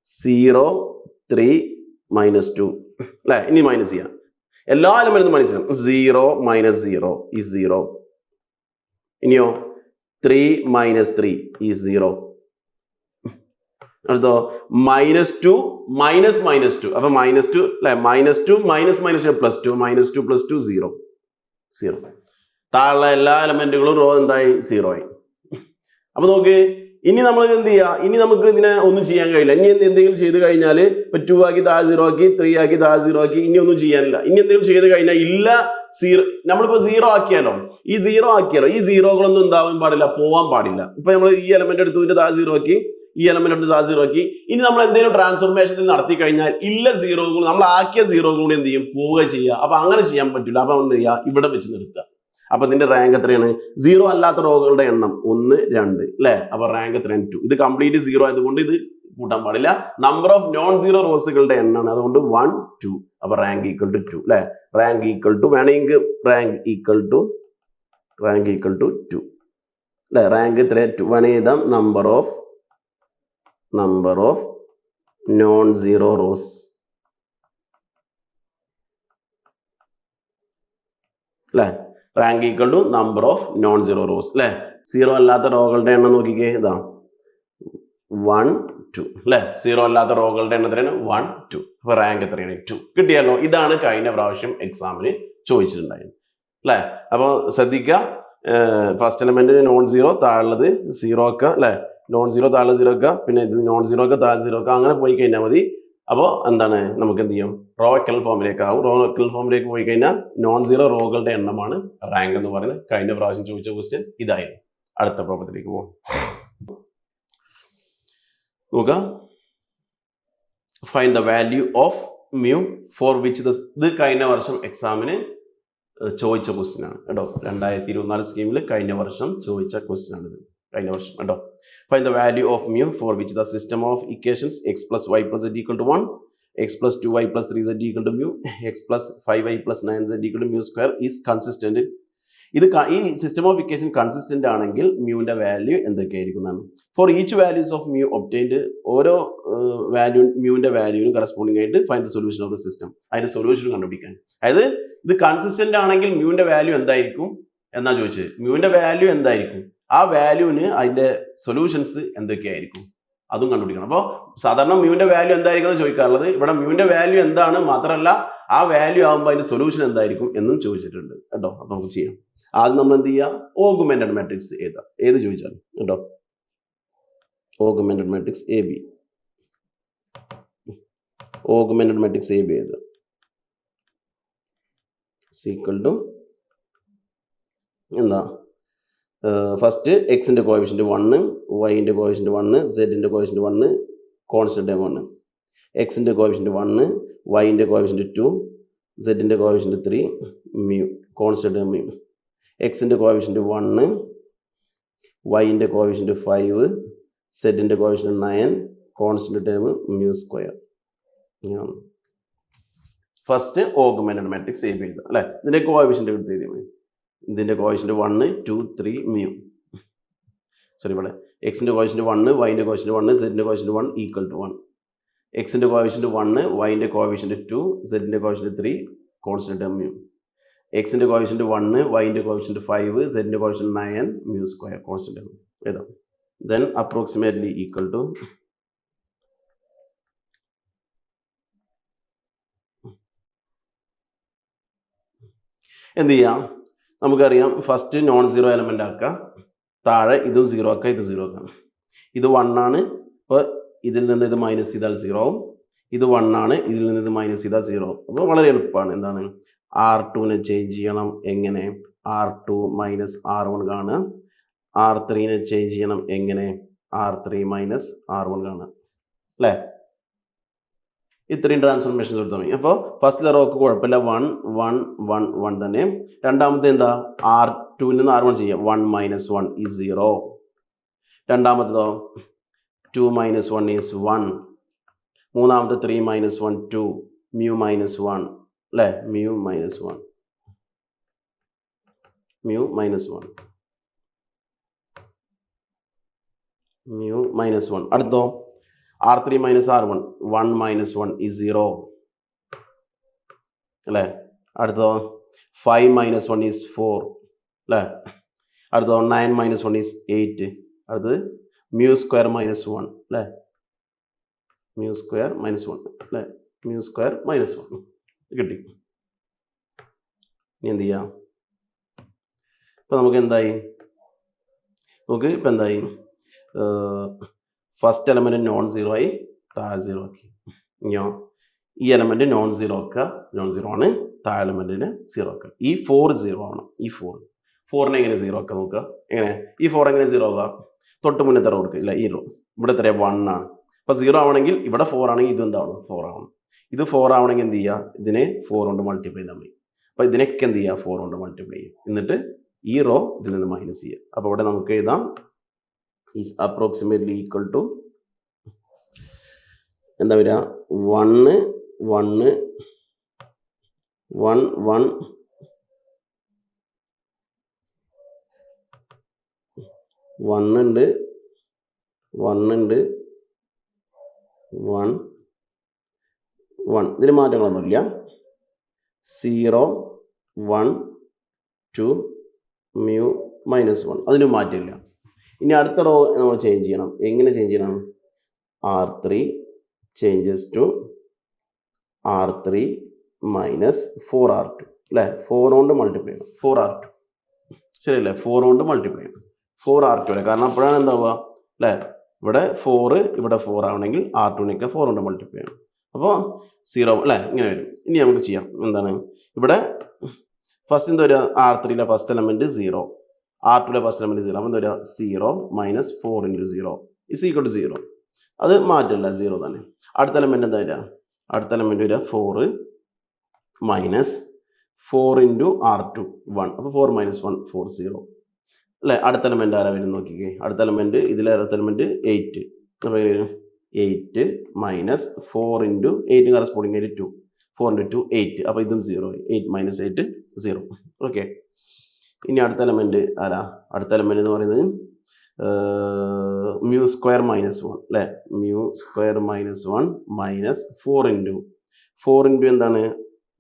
0 3 -2 അല്ലെ. ഇനി മൈനസ് ചെയ്യാം, എല്ലാ എലമെന്റും മൈനസ് ചെയ്യാം. 0 -0 is 0. ഇനിയോ 3 -3 is 0. അടുത്തോ -2 -2. അപ്പൊ -2 അല്ലെ, -2 -2 +2 -2 +2 0. താഴെ എല്ലാ എലമെന്റുകളും റോ എന്തായി, 0 ആയി. അപ്പൊ നോക്ക്, ഇനി നമ്മൾ എന്ത് ചെയ്യുക? ഇനി നമുക്ക് ഇതിനെ ഒന്നും ചെയ്യാൻ കഴിയില്ല. ഇനി എന്തെങ്കിലും ചെയ്ത് കഴിഞ്ഞാൽ ഇപ്പൊ 2 ആക്കി താഴെ 0 ആക്കി, 3 ആക്കി താഴെ 0 ആക്കി, ഇനി ഒന്നും ചെയ്യാനില്ല. ഇനി എന്തെങ്കിലും ചെയ്ത് കഴിഞ്ഞാൽ ഇല്ല, നമ്മളിപ്പോ 0 ആക്കിയാലോ, ഈ 0കളൊന്നും എന്താവാൻ പാടില്ല, പോവാൻ പാടില്ല. ഇപ്പൊ നമ്മൾ ഈ എലമെന്റ് എടുത്തു, ഇതിന്റെ താഴെ 0 ആക്കി, ഈ എലമെന്റ് എടുത്ത് താഴെ 0 ആക്കി. ഇനി നമ്മൾ എന്തെങ്കിലും ട്രാൻസ്ഫോർമേഷൻ നടത്തി കഴിഞ്ഞാൽ ഇല്ല 0കൾ, നമ്മൾ ആക്കിയ 0കൾ കൂടി എന്ത് ചെയ്യും? പോവുക ചെയ്യുക. അപ്പൊ അങ്ങനെ ചെയ്യാൻ പറ്റില്ല. അപ്പൊ എന്ത് ചെയ്യുക? ഇവിടെ വെച്ച് നിർത്തുക. അപ്പൊ ഇതിന്റെ റാങ്ക് എത്രയാണ്? 0 അല്ലാത്ത റോകളുടെ എണ്ണം 1, 2 അല്ലെ? അപ്പൊ റാങ്ക് എത്രയാണ്? 2. ഇത് കംപ്ലീറ്റ് 0 ആയതുകൊണ്ട് ഇത് കൂട്ടാൻ പാടില്ല. നമ്പർ ഓഫ് നോൺ സീറോ റോസുകളുടെ എണ്ണമാണ്, അതുകൊണ്ട് 1, 2. അപ്പൊ റാങ്ക് ഈക്വൽ ടു 2 അല്ലെ? റാങ്ക് ഈക്വൽ ടു വേണമെങ്കിൽ റാങ്ക് ഈക്വൽ ടു 2 അല്ലെ? റാങ്ക് എത്ര? 2 വേണമെങ്കിൽ എഴുതാം. Number of non zero rows അല്ലെ? Rank equal to number of non zero rows അല്ലെ? 0 അല്ലാത്ത റോകളുടെ എണ്ണം നോക്കിക്കേ, ഇതാ 1, 2 അല്ലെ? 0 അല്ലാത്ത റോകളുടെ എണ്ണം എത്രയാണ്? 1, 2. അപ്പൊ റാങ്ക് എത്രയാണ്? 2. കിട്ടിയല്ലോ. ഇതാണ് കഴിഞ്ഞ പ്രാവശ്യം എക്സാമിന് ചോദിച്ചിട്ടുണ്ടായിരുന്നത് അല്ലെ? അപ്പൊ ശ്രദ്ധിക്കുക, ഫസ്റ്റ് എലമെന്റ് നോൺ സീറോ, താഴുള്ളത് 0 ഒക്കെ അല്ലെ? നോൺ സീറോ താഴെ 0 ഒക്കെ, പിന്നെ ഇത് നോൺ സീറോ ഒക്കെ താഴെ 0 ഒക്കെ, അങ്ങനെ പോയി കഴിഞ്ഞാൽ മതി. അപ്പോൾ എന്താണ്, നമുക്ക് എന്ത് ചെയ്യും? റോ എക്കൽ ഫോമിലേക്ക് ആവും. റോ എക്കൽ ഫോമിലേക്ക് പോയി കഴിഞ്ഞാൽ നോൺ സീറോ റോകളുടെ എണ്ണമാണ് റാങ്ക് എന്ന് പറയുന്നത്. കഴിഞ്ഞ പ്രാവശ്യം ചോദിച്ച ക്വസ്റ്റ്യൻ ഇതായിരുന്നു. അടുത്ത പ്രോബ്ലത്തിലേക്ക് പോകും. നോക്കുക, find the value of mu for which ഇത് കഴിഞ്ഞ വർഷം എക്സാമിന് ചോദിച്ച ക്വസ്റ്റ്യൻ ആണ് കേട്ടോ. 2024 സ്കീമിൽ കഴിഞ്ഞ വർഷം ചോദിച്ച ക്വസ്റ്റ്യൻ ആണ് ഇത്. കഴിഞ്ഞ വർഷം കേട്ടോ. Find the value of mu for which the system of equations x plus y plus z equal to 1, x plus 2y plus 3z equal to mu, x plus 5y plus 9z equal to mu square is consistent. ഇത് ഈ system of equation consistent ആണെങ്കിൽ മ്യൂവിന്റെ value എന്തൊക്കെയായിരിക്കുന്നതാണ്? For each values of mu obtained, ഓരോ മ്യൂവിന്റെ വാല്യൂവിനും corresponding ആയിട്ട് find the solution of the system, അതിന്റെ സൊല്യൂഷൻ കണ്ടുപിടിക്കാൻ. അതായത് ഇത് കൺസിസ്റ്റന്റ് ആണെങ്കിൽ മ്യൂവിന്റെ വാല്യൂ എന്തായിരിക്കും എന്നാ ചോദിച്ചത്. മ്യൂവിന്റെ വാല്യൂ എന്തായിരിക്കും, ആ വാല്യൂവിന് അതിന്റെ സൊല്യൂഷൻസ് എന്തൊക്കെയായിരിക്കും അതും കണ്ടുപിടിക്കണം. അപ്പോൾ സാധാരണ മ്യൂവിന്റെ വാല്യൂ എന്തായിരിക്കും ചോദിക്കാറുള്ളത്. ഇവിടെ മ്യൂവിന്റെ വാല്യൂ എന്താണ് മാത്രമല്ല, ആ വാല്യൂ ആകുമ്പോൾ അതിന്റെ സൊല്യൂഷൻ എന്തായിരിക്കും എന്നും ചോദിച്ചിട്ടുണ്ട് കേട്ടോ. അപ്പൊ നമുക്ക് ചെയ്യാം. ആദ്യം നമ്മൾ എന്ത് ചെയ്യുക? ഓഗ്മെന്റഡ് മാട്രിക്സ് എഴുതാം. ഏത് ചോദിച്ചാലും കേട്ടോ. Augmented matrix A B, augmented matrix A B എഴുതാം. ഈക്വൽ ടു എന്താ? ഫസ്റ്റ് എക്സിന്റെ കോഎഫിഷ്യന്റ് 1, വൈൻ്റെ കോഎഫിഷ്യന്റ് 1, സെഡിന്റെ കോഎഫിഷ്യന്റ് 1, കോൺസ്റ്റന്റ് ടേം 1. എക്സിന്റെ കോഎഫിഷ്യന്റ് 1, വൈൻ്റെ കോഎഫിഷ്യന്റ് 2, സെഡിന്റെ coefficient 3, mu constant term mu. എക്സിന്റെ കോഎഫിഷ്യന്റ് 1, വൈൻ്റെ കോഎഫിഷ്യന്റ് 5, സെഡിന്റെ coefficient 9, constant term mu square. First augmented matrix A B എഴുതാം അല്ലെ? ഇതിന്റെ കോഎഫിഷ്യന്റ് എടുത്ത് എഴുതിയാൽ മതി. ഇതിന്റെ കോഎഫിഷ്യന്റ് 1, 2, 3 മ്യൂ. സോറി, ഇവിടെ എക്സിന്റെ കോഎഫിഷ്യന്റ് 1, വൈൻ്റെ കോഎഫിഷ്യന്റ് 1, സെഡിന്റെ കോഎഫിഷ്യന്റ് 1 ഈക്വൽ ടു 1. എക്സിന്റെ കോഎഫിഷ്യന്റ് 1, വൈൻ്റെ കോഎഫിഷ്യന്റ് 2, സെഡിന്റെ കോഎഫിഷ്യന്റ് 3, കോൺസ്റ്റന്റ് ടേം മ്യൂ. എക്സിന്റെ കോഎഫിഷ്യന്റ് 1, വൈൻ്റെ കോഎഫിഷ്യന്റ് 5, സെഡിന്റെ coefficient 9, mu square constant term എഴുതാം. ദെൻ അപ്രോക്സിമേറ്റ്ലി ഈക്വൽ ടു എന്ത് ചെയ്യാം? നമുക്കറിയാം, ഫസ്റ്റ് നോൺ സീറോ എലമെന്റ് ആക്കുക, താഴെ ഇതും 0 ആക്കുക, ഇത് 0 ആക്കാം. ഇത് 1 ആണ്, അപ്പോൾ ഇതിൽ നിന്ന് ഇത് മൈനസ് ചെയ്താൽ 0 ആവും. ഇത് 1 ആണ്, ഇതിൽ നിന്ന് ഇത് മൈനസ് ചെയ്താൽ 0 ആവും. അപ്പോൾ വളരെ എളുപ്പമാണ്. എന്താണ്? R2നെ ചേഞ്ച് ചെയ്യണം. എങ്ങനെ? R2 മൈനസ് R1 കാണുക. R3നെ ചേഞ്ച് ചെയ്യണം. എങ്ങനെ? R3 മൈനസ് R1 കാണുക അല്ലേ? ഇത്രയും ട്രാൻസ്ഫോർമേഷൻസ് എടുത്താൽ മതി. അപ്പോൾ ഫസ്റ്റിലെ റോക്ക് കുഴപ്പമില്ല, 1, 1, 1, 1 തന്നെ. രണ്ടാമത്തെ എന്താ? R2ൽ നിന്ന് R1 ചെയ്യാം. 1 മൈനസ് 1 ഈസ് 0. രണ്ടാമത്തേതോ 2 minus 1 is 1. മൂന്നാമത്തെ 3 മൈനസ് 1 2, മ്യൂ മൈനസ് 1 അല്ലേ? Mu minus 1, mu minus 1, mu minus 1. അടുത്തോ R3 minus R1, 1 minus 1 is 0 അല്ലേ? അടുത്തോ 5 മൈനസ് 1 ഈസ് 4 അല്ലേ? അടുത്തോ 9 മൈനസ് 1 ഈസ് 8. അടുത്തത് മ്യൂ സ്ക്വയർ മൈനസ് 1 അല്ലേ? മ്യൂ സ്ക്വയർ മൈനസ് 1 അല്ലേ? മ്യൂ സ്ക്വയർ മൈനസ് 1 കിട്ടി. ഇനി എന്ത് ചെയ്യാം? ഇപ്പം നമുക്ക് എന്തായി? നമുക്ക് ഇപ്പം എന്തായി? ഫസ്റ്റ് എലമെൻറ്റ് നോൺ സീറോ ആയി താഴെ സീറോ ആക്കി. ഇനിയോ ഈ എലമെൻറ്റ് നോൺ സീറോ ആക്കുക, നോൺ സീറോ ആണ്, താഴെ എലമെൻറ്റിന് സീറോ ആക്കുക. ഈ 4 സീറോ ആണ്. ഈ 4നെ എങ്ങനെ സീറോ ആക്കുക നോക്കുക. എങ്ങനെ ഈ 4 എങ്ങനെ സീറോ ആവുക? തൊട്ട് മുന്നത്തെ റോ കൊടുക്കുക. ഇല്ല, ഈ റോ ഇവിടെ എത്ര 1 ആണ്. അപ്പോൾ 0 ആവണമെങ്കിൽ ഇവിടെ 4 ആണെങ്കിൽ ഇത് എന്താവണം? 4 ആവണം. ഇത് 4 ആവണമെങ്കിൽ എന്ത് ചെയ്യുക? ഇതിനെ 4 കൊണ്ട് മൾട്ടിപ്ലൈ ചെയ്താൽ മതി. അപ്പോൾ ഇതിനൊക്കെ എന്ത് ചെയ്യുക? 4 കൊണ്ട് മൾട്ടിപ്ലൈ ചെയ്യും. എന്നിട്ട് ഈ റോ ഇതിൽ നിന്ന് മൈനസ് ചെയ്യുക. അപ്പോൾ ഇവിടെ നമുക്ക് എഴുതാം ഈസ് അപ്രോക്സിമേറ്റ്ലി ഈക്വൽ ടു എന്താ വരിക? 1 1 1 1 1 ഉണ്ട് 1 ഉണ്ട് 1 1 ഇതിന് മാറ്റങ്ങളൊന്നുമില്ല. 0 1 2 mu -1 അതിന് മാറ്റമില്ല. ഇനി അടുത്ത റോ നമ്മൾ ചേഞ്ച് ചെയ്യണം. എങ്ങനെ ചേഞ്ച് ചെയ്യണം? R3 changes to R3 minus 4R2 അല്ലേ? 4 കൊണ്ട് മൾട്ടിപ്ലൈ ചെയ്യണം. 4R2 ശരിയല്ലേ? 4 കൊണ്ട് മൾട്ടിപ്ലൈ ചെയ്യണം. 4R2 അല്ലേ? കാരണം അപ്പോഴാണ് എന്താവുക അല്ലേ? ഇവിടെ 4 ഇവിടെ 4 ആവണമെങ്കിൽ R2നെയൊക്കെ 4 കൊണ്ട് മൾട്ടിപ്ലൈ ചെയ്യണം. അപ്പോൾ 0 അല്ലേ? ഇങ്ങനെ വരും. ഇനി നമുക്ക് ചെയ്യാം. എന്താണ് ഇവിടെ ഫസ്റ്റ് എന്താ വരിക? R3യിലെ ഫസ്റ്റ് എലമെൻറ്റ് 0, R2യിലെ ഫസ്റ്റ് എലമെൻറ്റ് 0. അപ്പോൾ എന്താ വരിക? 0 minus 4 into 0 is equal to 0. അത് മാറ്റില്ല, 0 തന്നെ. അടുത്ത എലമെൻറ്റ് എന്താ വരിക? അടുത്ത എലമെൻറ്റ് വരിക 4 മൈനസ് 4 ഇൻറ്റു R2 1. അപ്പോൾ 4 മൈനസ് 1 4 0 അല്ലേ? അടുത്ത എലമെൻറ്റ് ആരാ വരും നോക്കിക്കേ. അടുത്ത എലമെൻറ്റ് ഇതിലെ അടുത്ത എലമെൻറ്റ് 8. അപ്പോൾ 8 മൈനസ് 4 ഇൻറ്റു 8 കറസ്പോണ്ടിങ് ആയിട്ട് 2. 4 ഇൻറ്റു 2 8. അപ്പോൾ ഇതും 0 ആയി. 8 മൈനസ് 8 0. ഓക്കെ. ഇനി അടുത്ത എലമെൻറ്റ് ആരാ? അടുത്ത എലമെൻറ്റ് എന്ന് പറയുന്നത് mu സ്ക്വയർ മൈനസ് 1 അല്ലേ? mu square minus 1 minus 4 into എന്താണ്?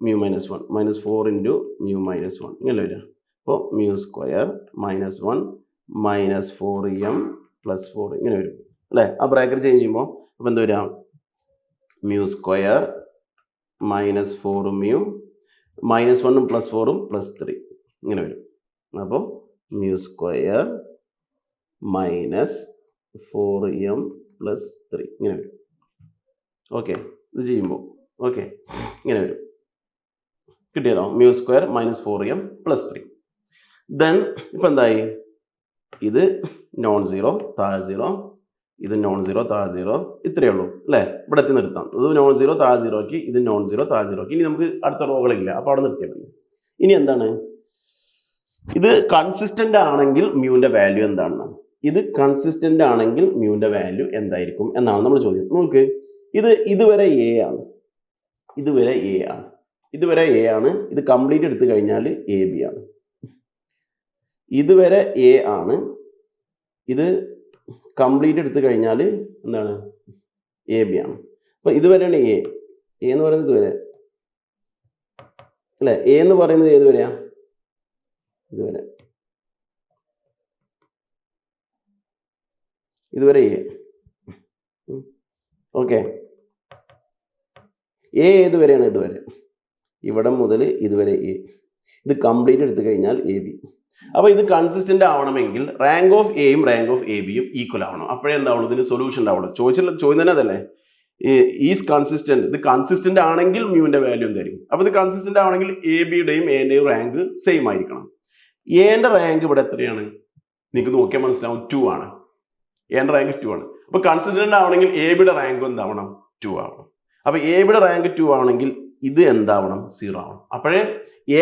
mu minus 1 minus 4 into mu minus 1 ഇങ്ങനെ വരിക. അപ്പോൾ mu square minus 1 minus 4m plus 4 ഇങ്ങനെ വരും അല്ലേ? ആ ബ്രാക്കറ്റ് ചേഞ്ച് ചെയ്യുമ്പോൾ അപ്പോൾ എന്താ വരിക? mu square minus 4mu minus 1 plus 4 plus 3 ഇങ്ങനെ വരും. അപ്പോൾ mu square minus 4m plus 3 ഇങ്ങനെ വരും. ഓക്കെ, ഇത് ചെയ്യുമ്പോൾ ഓക്കെ ഇങ്ങനെ വരും. കിട്ടിയല്ലോ? mu square minus 4m plus 3. Then ഇപ്പം എന്തായി? ഇത് നോൺ സീറോ താഴെ 0, ഇത് നോൺ സീറോ താഴെ 0, ഇത്രയേ ഉള്ളൂ അല്ലേ? ഇവിടെ എത്തി നിർത്താം. ഇത് നോൺ സീറോ താഴെ 0 ആക്കി, ഇത് നോൺ സീറോ താഴെ 0 ആക്കി. ഇനി നമുക്ക് അടുത്ത റോകളില്ല, അപ്പോൾ അവിടെ നിർത്തിയാൽ മതി. ഇനി എന്താണ്? ഇത് കൺസിസ്റ്റൻ്റ് ആണെങ്കിൽ മ്യൂവിൻ്റെ വാല്യൂ എന്താണ്? ഇത് കൺസിസ്റ്റൻ്റ് ആണെങ്കിൽ മ്യൂവിൻ്റെ വാല്യൂ എന്തായിരിക്കും എന്നാണ് നമ്മൾ ചോദ്യം. നോക്ക്, ഇതുവരെ എ ആണ്, ഇതുവരെ എ ആണ്, ഇതുവരെ എ ആണ്. ഇത് കംപ്ലീറ്റ് എടുത്തു കഴിഞ്ഞാൽ എ ബി ആണ്. ഇതുവരെ എ ആണ്, ഇത് കംപ്ലീറ്റ് എടുത്തു കഴിഞ്ഞാൽ എന്താണ്? എ ബി ആണ്. അപ്പോൾ ഇതുവരെയാണ് എ എന്ന് പറയുന്നത് ഇതുവരെ അല്ലേ? എ എന്ന് പറയുന്നത് ഏതുവരെയാ? ഇതുവരെ, ഇതുവരെ എ. Okay, A ഏതുവരെയാണ്? ഇതുവരെ, ഇവിടെ മുതൽ ഇതുവരെ എ. ഇത് കംപ്ലീറ്റ് എടുത്തു കഴിഞ്ഞാൽ എ ബി. അപ്പോൾ ഇത് കൺസിസ്റ്റൻ്റ് ആവണമെങ്കിൽ റാങ്ക് ഓഫ് എയും റാങ്ക് ഓഫ് എ ബിയും ഈക്വൽ ആവണം. അപ്പോഴേ എന്താവുള്ളൂ? ഇതിന് സൊല്യൂഷൻ ഉണ്ടാവുള്ളൂ. ചോദ്യം തന്നെ അതല്ലേ? Is consistent. ഇത് കൺസിസ്റ്റന്റ് ആണെങ്കിൽ മ്യൂവിന്റെ വാല്യൂ എന്തായിരിക്കും? അപ്പോൾ ഇത് കൺസിസ്റ്റന്റ് ആവണമെങ്കിൽ എ ബിയുടെയും എൻ്റെയും റാങ്ക് സെയിം ആയിരിക്കണം. എന്റെ റാങ്ക് ഇവിടെ എത്രയാണ്? നിങ്ങൾക്ക് നോക്കിയാൽ മനസ്സിലാവും, 2 ആണ്. എന്റെ റാങ്ക് 2 ആണ്. അപ്പോൾ കൺസിസ്റ്റന്റ് ആവണമെങ്കിൽ എ ബിയുടെ റാങ്ക് എന്താവണം? 2 ആവണം. അപ്പോൾ എ ബിയുടെ റാങ്ക് 2 ആവണമെങ്കിൽ ഇത് എന്താവണം? 0 ആവണം. അപ്പോഴേ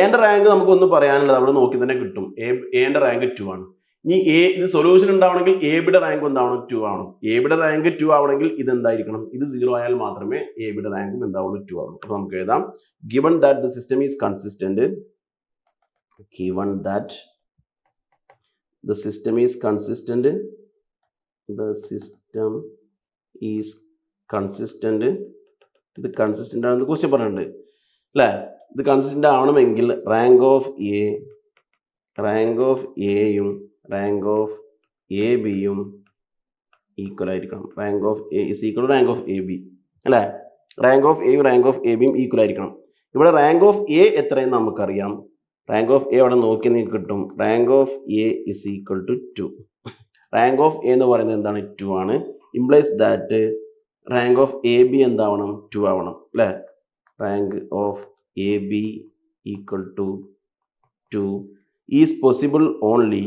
എന്റെ റാങ്ക് നമുക്കൊന്നും പറയാനുള്ളത് അവിടെ നോക്കി തന്നെ കിട്ടും. എന്റെ റാങ്ക് 2 ആണ്. ഇനി ഇത് സൊല്യൂഷൻ ഉണ്ടാവണമെങ്കിൽ എ ബിയുടെ റാങ്ക് എന്താവണം? 2 ആവണം. എ ബിയുടെ റാങ്ക് 2 ആവണമെങ്കിൽ ഇത് എന്തായിരിക്കണം? ഇത് 0 ആയാൽ മാത്രമേ എ ബിയുടെ റാങ്കും എന്താവുള്ളൂ? 2 ആവുള്ളൂ. അപ്പോൾ നമുക്ക് എഴുതാം, given that the system is consistent, given that the system is consistent, the system is consistent. ഇത് കൺസിസ്റ്റന്റ് ആണെന്ന് ക്വസ്റ്റ്യൻ പറഞ്ഞിട്ടുണ്ട് അല്ലേ? ഇത് കൺസിസ്റ്റന്റ് ആവണമെങ്കിൽ റാങ്ക് ഓഫ് എയും റാങ്ക് ഓഫ് എ ബിയും ഈക്വൽ ആയിരിക്കണം. Rank of A is equal to rank of A B അല്ലേ? റാങ്ക് ഓഫ് എയും റാങ്ക് ഓഫ് എ ബിയും ഈക്വൽ ആയിരിക്കണം. ഇവിടെ റാങ്ക് ഓഫ് എ എത്രയെന്ന് നമുക്കറിയാം. റാങ്ക് ഓഫ് എ അവിടെ നോക്കി നിങ്ങൾക്ക് കിട്ടും. Rank of A is equal to 2. Rank of A എന്ന് പറയുന്നത് എന്താണ് 2 ആണ്. Implies that rank of A B എന്താവണം 2 ആവണം അല്ലേ. Rank of A B equal to 2 is possible only.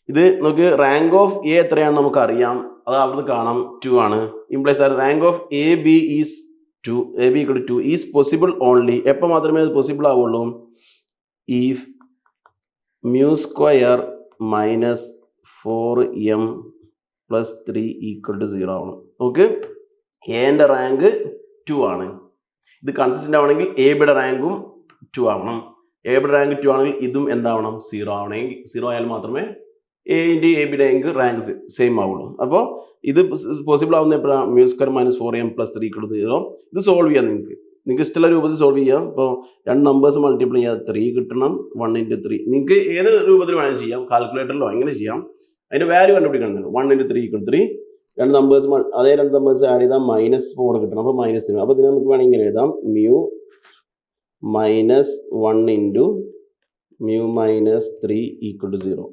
ഇത് നമുക്ക് റാങ്ക് ഓഫ് എ എത്രയാണെന്ന് നമുക്ക് അറിയാം, അത് അവിടുന്ന് കാണാം 2 ആണ്. Implies rank of A B is 2, A B equal to 2 is possible only. എപ്പോൾ മാത്രമേ അത് പോസിബിൾ ആവുള്ളൂ? If mu square minus 4m plus 3 equal to 0 ആവണം. നമുക്ക് എന്റെ റാങ്ക് 2 ആണ്. ഇത് കൺസിസ്റ്റന്റ് ആവണമെങ്കിൽ എ ബിയുടെ റാങ്കും 2 ആവണം. എ ബിയുടെ റാങ്ക് 2 ആണെങ്കിൽ ഇതും എന്താവണം 0 ആവണമെങ്കിൽ 0 ആയാൽ മാത്രമേ എന്റെ എ ബിയുടെ റാങ്ക് സെയിം ആവുള്ളൂ. അപ്പോൾ ഇത് പോസിബിൾ ആവുന്ന എപ്പോഴാണ്? Mu square minus 4m plus 3 equal to 0. ഇത് സോൾവ് ചെയ്യാം, നിങ്ങൾക്ക് ഇഷ്ടമുള്ള രൂപത്തിൽ സോൾവ് ചെയ്യാം. ഇപ്പോൾ രണ്ട് നമ്പേഴ്സ് മൾട്ടിപ്ലൈ ചെയ്യാം, 3 കിട്ടണം, 1 × 3. നിങ്ങൾക്ക് ഏത് രൂപത്തിൽ വേണമെങ്കിൽ ചെയ്യാം, കാൽക്കുലേറ്ററിലോ എങ്ങനെ ചെയ്യാം. അതിന്റെ വാല്യൂ കണ്ടുപിടിക്കണം. 1 × 3 = 3. രണ്ട് നമ്പേഴ്സ് അതേ രണ്ട് നമ്പേഴ്സ് ആഡ് ചെയ്താൽ -4 കിട്ടണം. അപ്പോൾ -3. അപ്പോൾ ഇതിന് നമുക്ക് വേണമെങ്കിൽ ഇങ്ങനെ എഴുതാം, മ്യൂ -1 × മ്യൂ -3 ഈക്വൽ ടു 0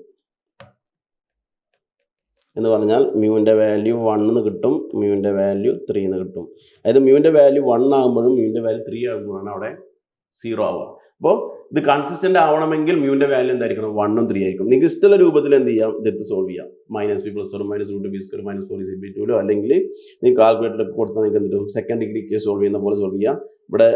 എന്ന് പറഞ്ഞാൽ മ്യൂവിൻ്റെ വാല്യൂ 1 എന്ന് കിട്ടും, മ്യൂവിൻ്റെ വാല്യൂ 3 എന്ന് കിട്ടും. അതായത് മ്യൂവിൻ്റെ വാല്യൂ 1 ആകുമ്പോഴും മ്യൂവിൻ്റെ വാല്യൂ 3 ആകുമ്പോഴാണ് അവിടെ 0 ആവുക. അപ്പോൾ ഇത് കൺസിസ്റ്റന്റ് ആവണമെങ്കിൽ മ്യൂവിൻ്റെ വാല്യൂ എന്തായിരിക്കണം? 1 ഉം 3 ആയിരിക്കും. നിങ്ങൾക്ക് ഇഷ്ടമുള്ള രൂപത്തിൽ എന്ത് ചെയ്യാം, ഇതെടുത്ത് സോൾവ് ചെയ്യാം. -b + 1 -√b² -4 അല്ലെങ്കിൽ നിങ്ങൾ കാൽക്കുലേറ്ററിൽ കൊടുത്താൽ നിങ്ങൾക്ക് എന്ത് കിട്ടും? സെക്കൻഡ് ഡിഗ്രിക്ക് സോൾവ് ചെയ്യുന്ന പോലെ സോൾവ് ചെയ്യാം. ഇവിടെ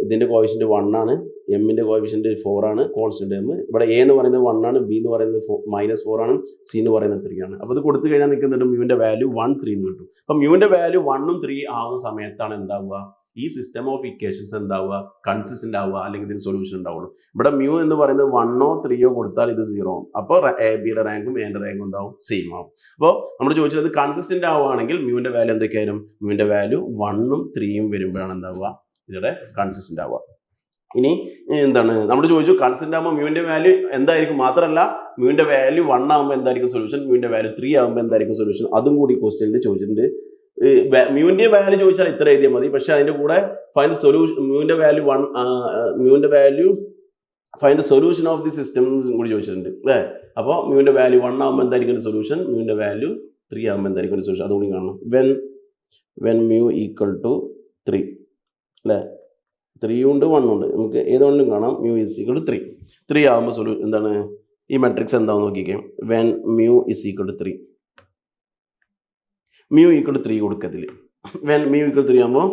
ഇതിന്റെ കോഎഫിഷ്യന്റ് 1 ആണ്, എമ്മിന്റെ കോഎഫിഷ്യന്റ് 4 ആണ്, കോൺസ്റ്റന്റ് എം. ഇവിടെ എ എന്ന് പറയുന്നത് 1 ആണ്, ബി എന്ന് പറയുന്നത് -4 ആണ്, സി എന്ന് പറയുന്നത് 3 ആണ്. അപ്പോൾ ഇത് കൊടുത്തു കഴിഞ്ഞാൽ നിൽക്കുന്നുണ്ട് മ്യൂവിന്റെ വാല്യൂ 1, 3 എന്ന് കിട്ടും. അപ്പോൾ മ്യൂവിന്റെ വാല്യൂ 1 ഉം 3 ആവുന്ന സമയത്താണ് എന്താവുക? ഈ സിസ്റ്റം ഓഫ് ഇക്വേഷൻസ് എന്താവുക? കൺസിസ്റ്റന്റ് ആവുക, അല്ലെങ്കിൽ ഇതിന് സൊല്യൂഷൻ ഉണ്ടാവുള്ളൂ. ഇവിടെ മ്യൂ എന്ന് പറയുന്നത് 1 ഓ 3 ഓ കൊടുത്താൽ ഇത് 0 ആവും. അപ്പോൾ എ ബിയുടെ റാങ്കും എന്റെ റാങ്കും എന്താവും? സെയിം ആവും. അപ്പോൾ നമ്മൾ ചോദിച്ചത് കൺസിസ്റ്റന്റ് ആവുകയാണെങ്കിൽ മ്യൂവിന്റെ വാല്യൂ എന്തൊക്കെയായാലും മ്യൂവിന്റെ വാല്യൂ 1 ഉം 3 ഉം വരുമ്പോഴാണ് എന്താവുക? ഇതിടെ കൺസിസ്റ്റന്റ് ആവുക. ഇനി എന്താണ് നമ്മൾ ചോദിച്ചു, കൺസിസ്റ്റന്റ് ആകുമ്പോൾ മ്യൂവിന്റെ വാല്യൂ എന്തായിരിക്കും? മാത്രമല്ല മ്യൂവിന്റെ വാല്യൂ 1 ആകുമ്പോൾ എന്തായിരിക്കും സൊല്യൂഷൻ, മ്യൂവിന്റെ വാല്യൂ 3 ആകുമ്പോൾ എന്തായിരിക്കും സൊല്യൂഷൻ, അതും കൂടി ക്വസ്റ്റ്യനിൽ ചോദിച്ചിട്ടുണ്ട്. മ്യൂവിന്റെ വാല്യൂ ചോദിച്ചാൽ ഇത്ര എഴുതിയാൽ മതി. പക്ഷെ അതിന്റെ കൂടെ ഫൈൻഡ് സൊല്യൂഷൻ, മ്യൂവിന്റെ വാല്യൂ 1, മ്യൂവിന്റെ value find solution of the system കൂടി ചോദിച്ചിട്ടുണ്ട് അല്ലേ. അപ്പോൾ മ്യൂവിന്റെ വാല്യൂ 1 ആകുമ്പോൾ എന്തായിരിക്കും സൊല്യൂഷൻ, മ്യൂവിന്റെ വാല്യൂ 3 ആകുമ്പോൾ എന്തായിരിക്കും സൊല്യൂഷൻ, അതുകൂടി കാണണം. വെൻ മ്യൂ ഈക്വൽ ടു 3 അല്ലേ, 3 ഉണ്ട് 1 ഉണ്ട്, നമുക്ക് ഏതുകൊണ്ടും കാണാം. മ്യൂ ഈസ് ഈക്വൽ ടു 3 ആകുമ്പോൾ എന്താണ് ഈ മെട്രിക്സ് എന്താണെന്ന് നോക്കിക്കേ. When mu is equal to 3, mu equal to 3 കൊടുക്കത്തില്ല. വെൻ മ്യൂ ഈക്വൽ 3 ആകുമ്പോൾ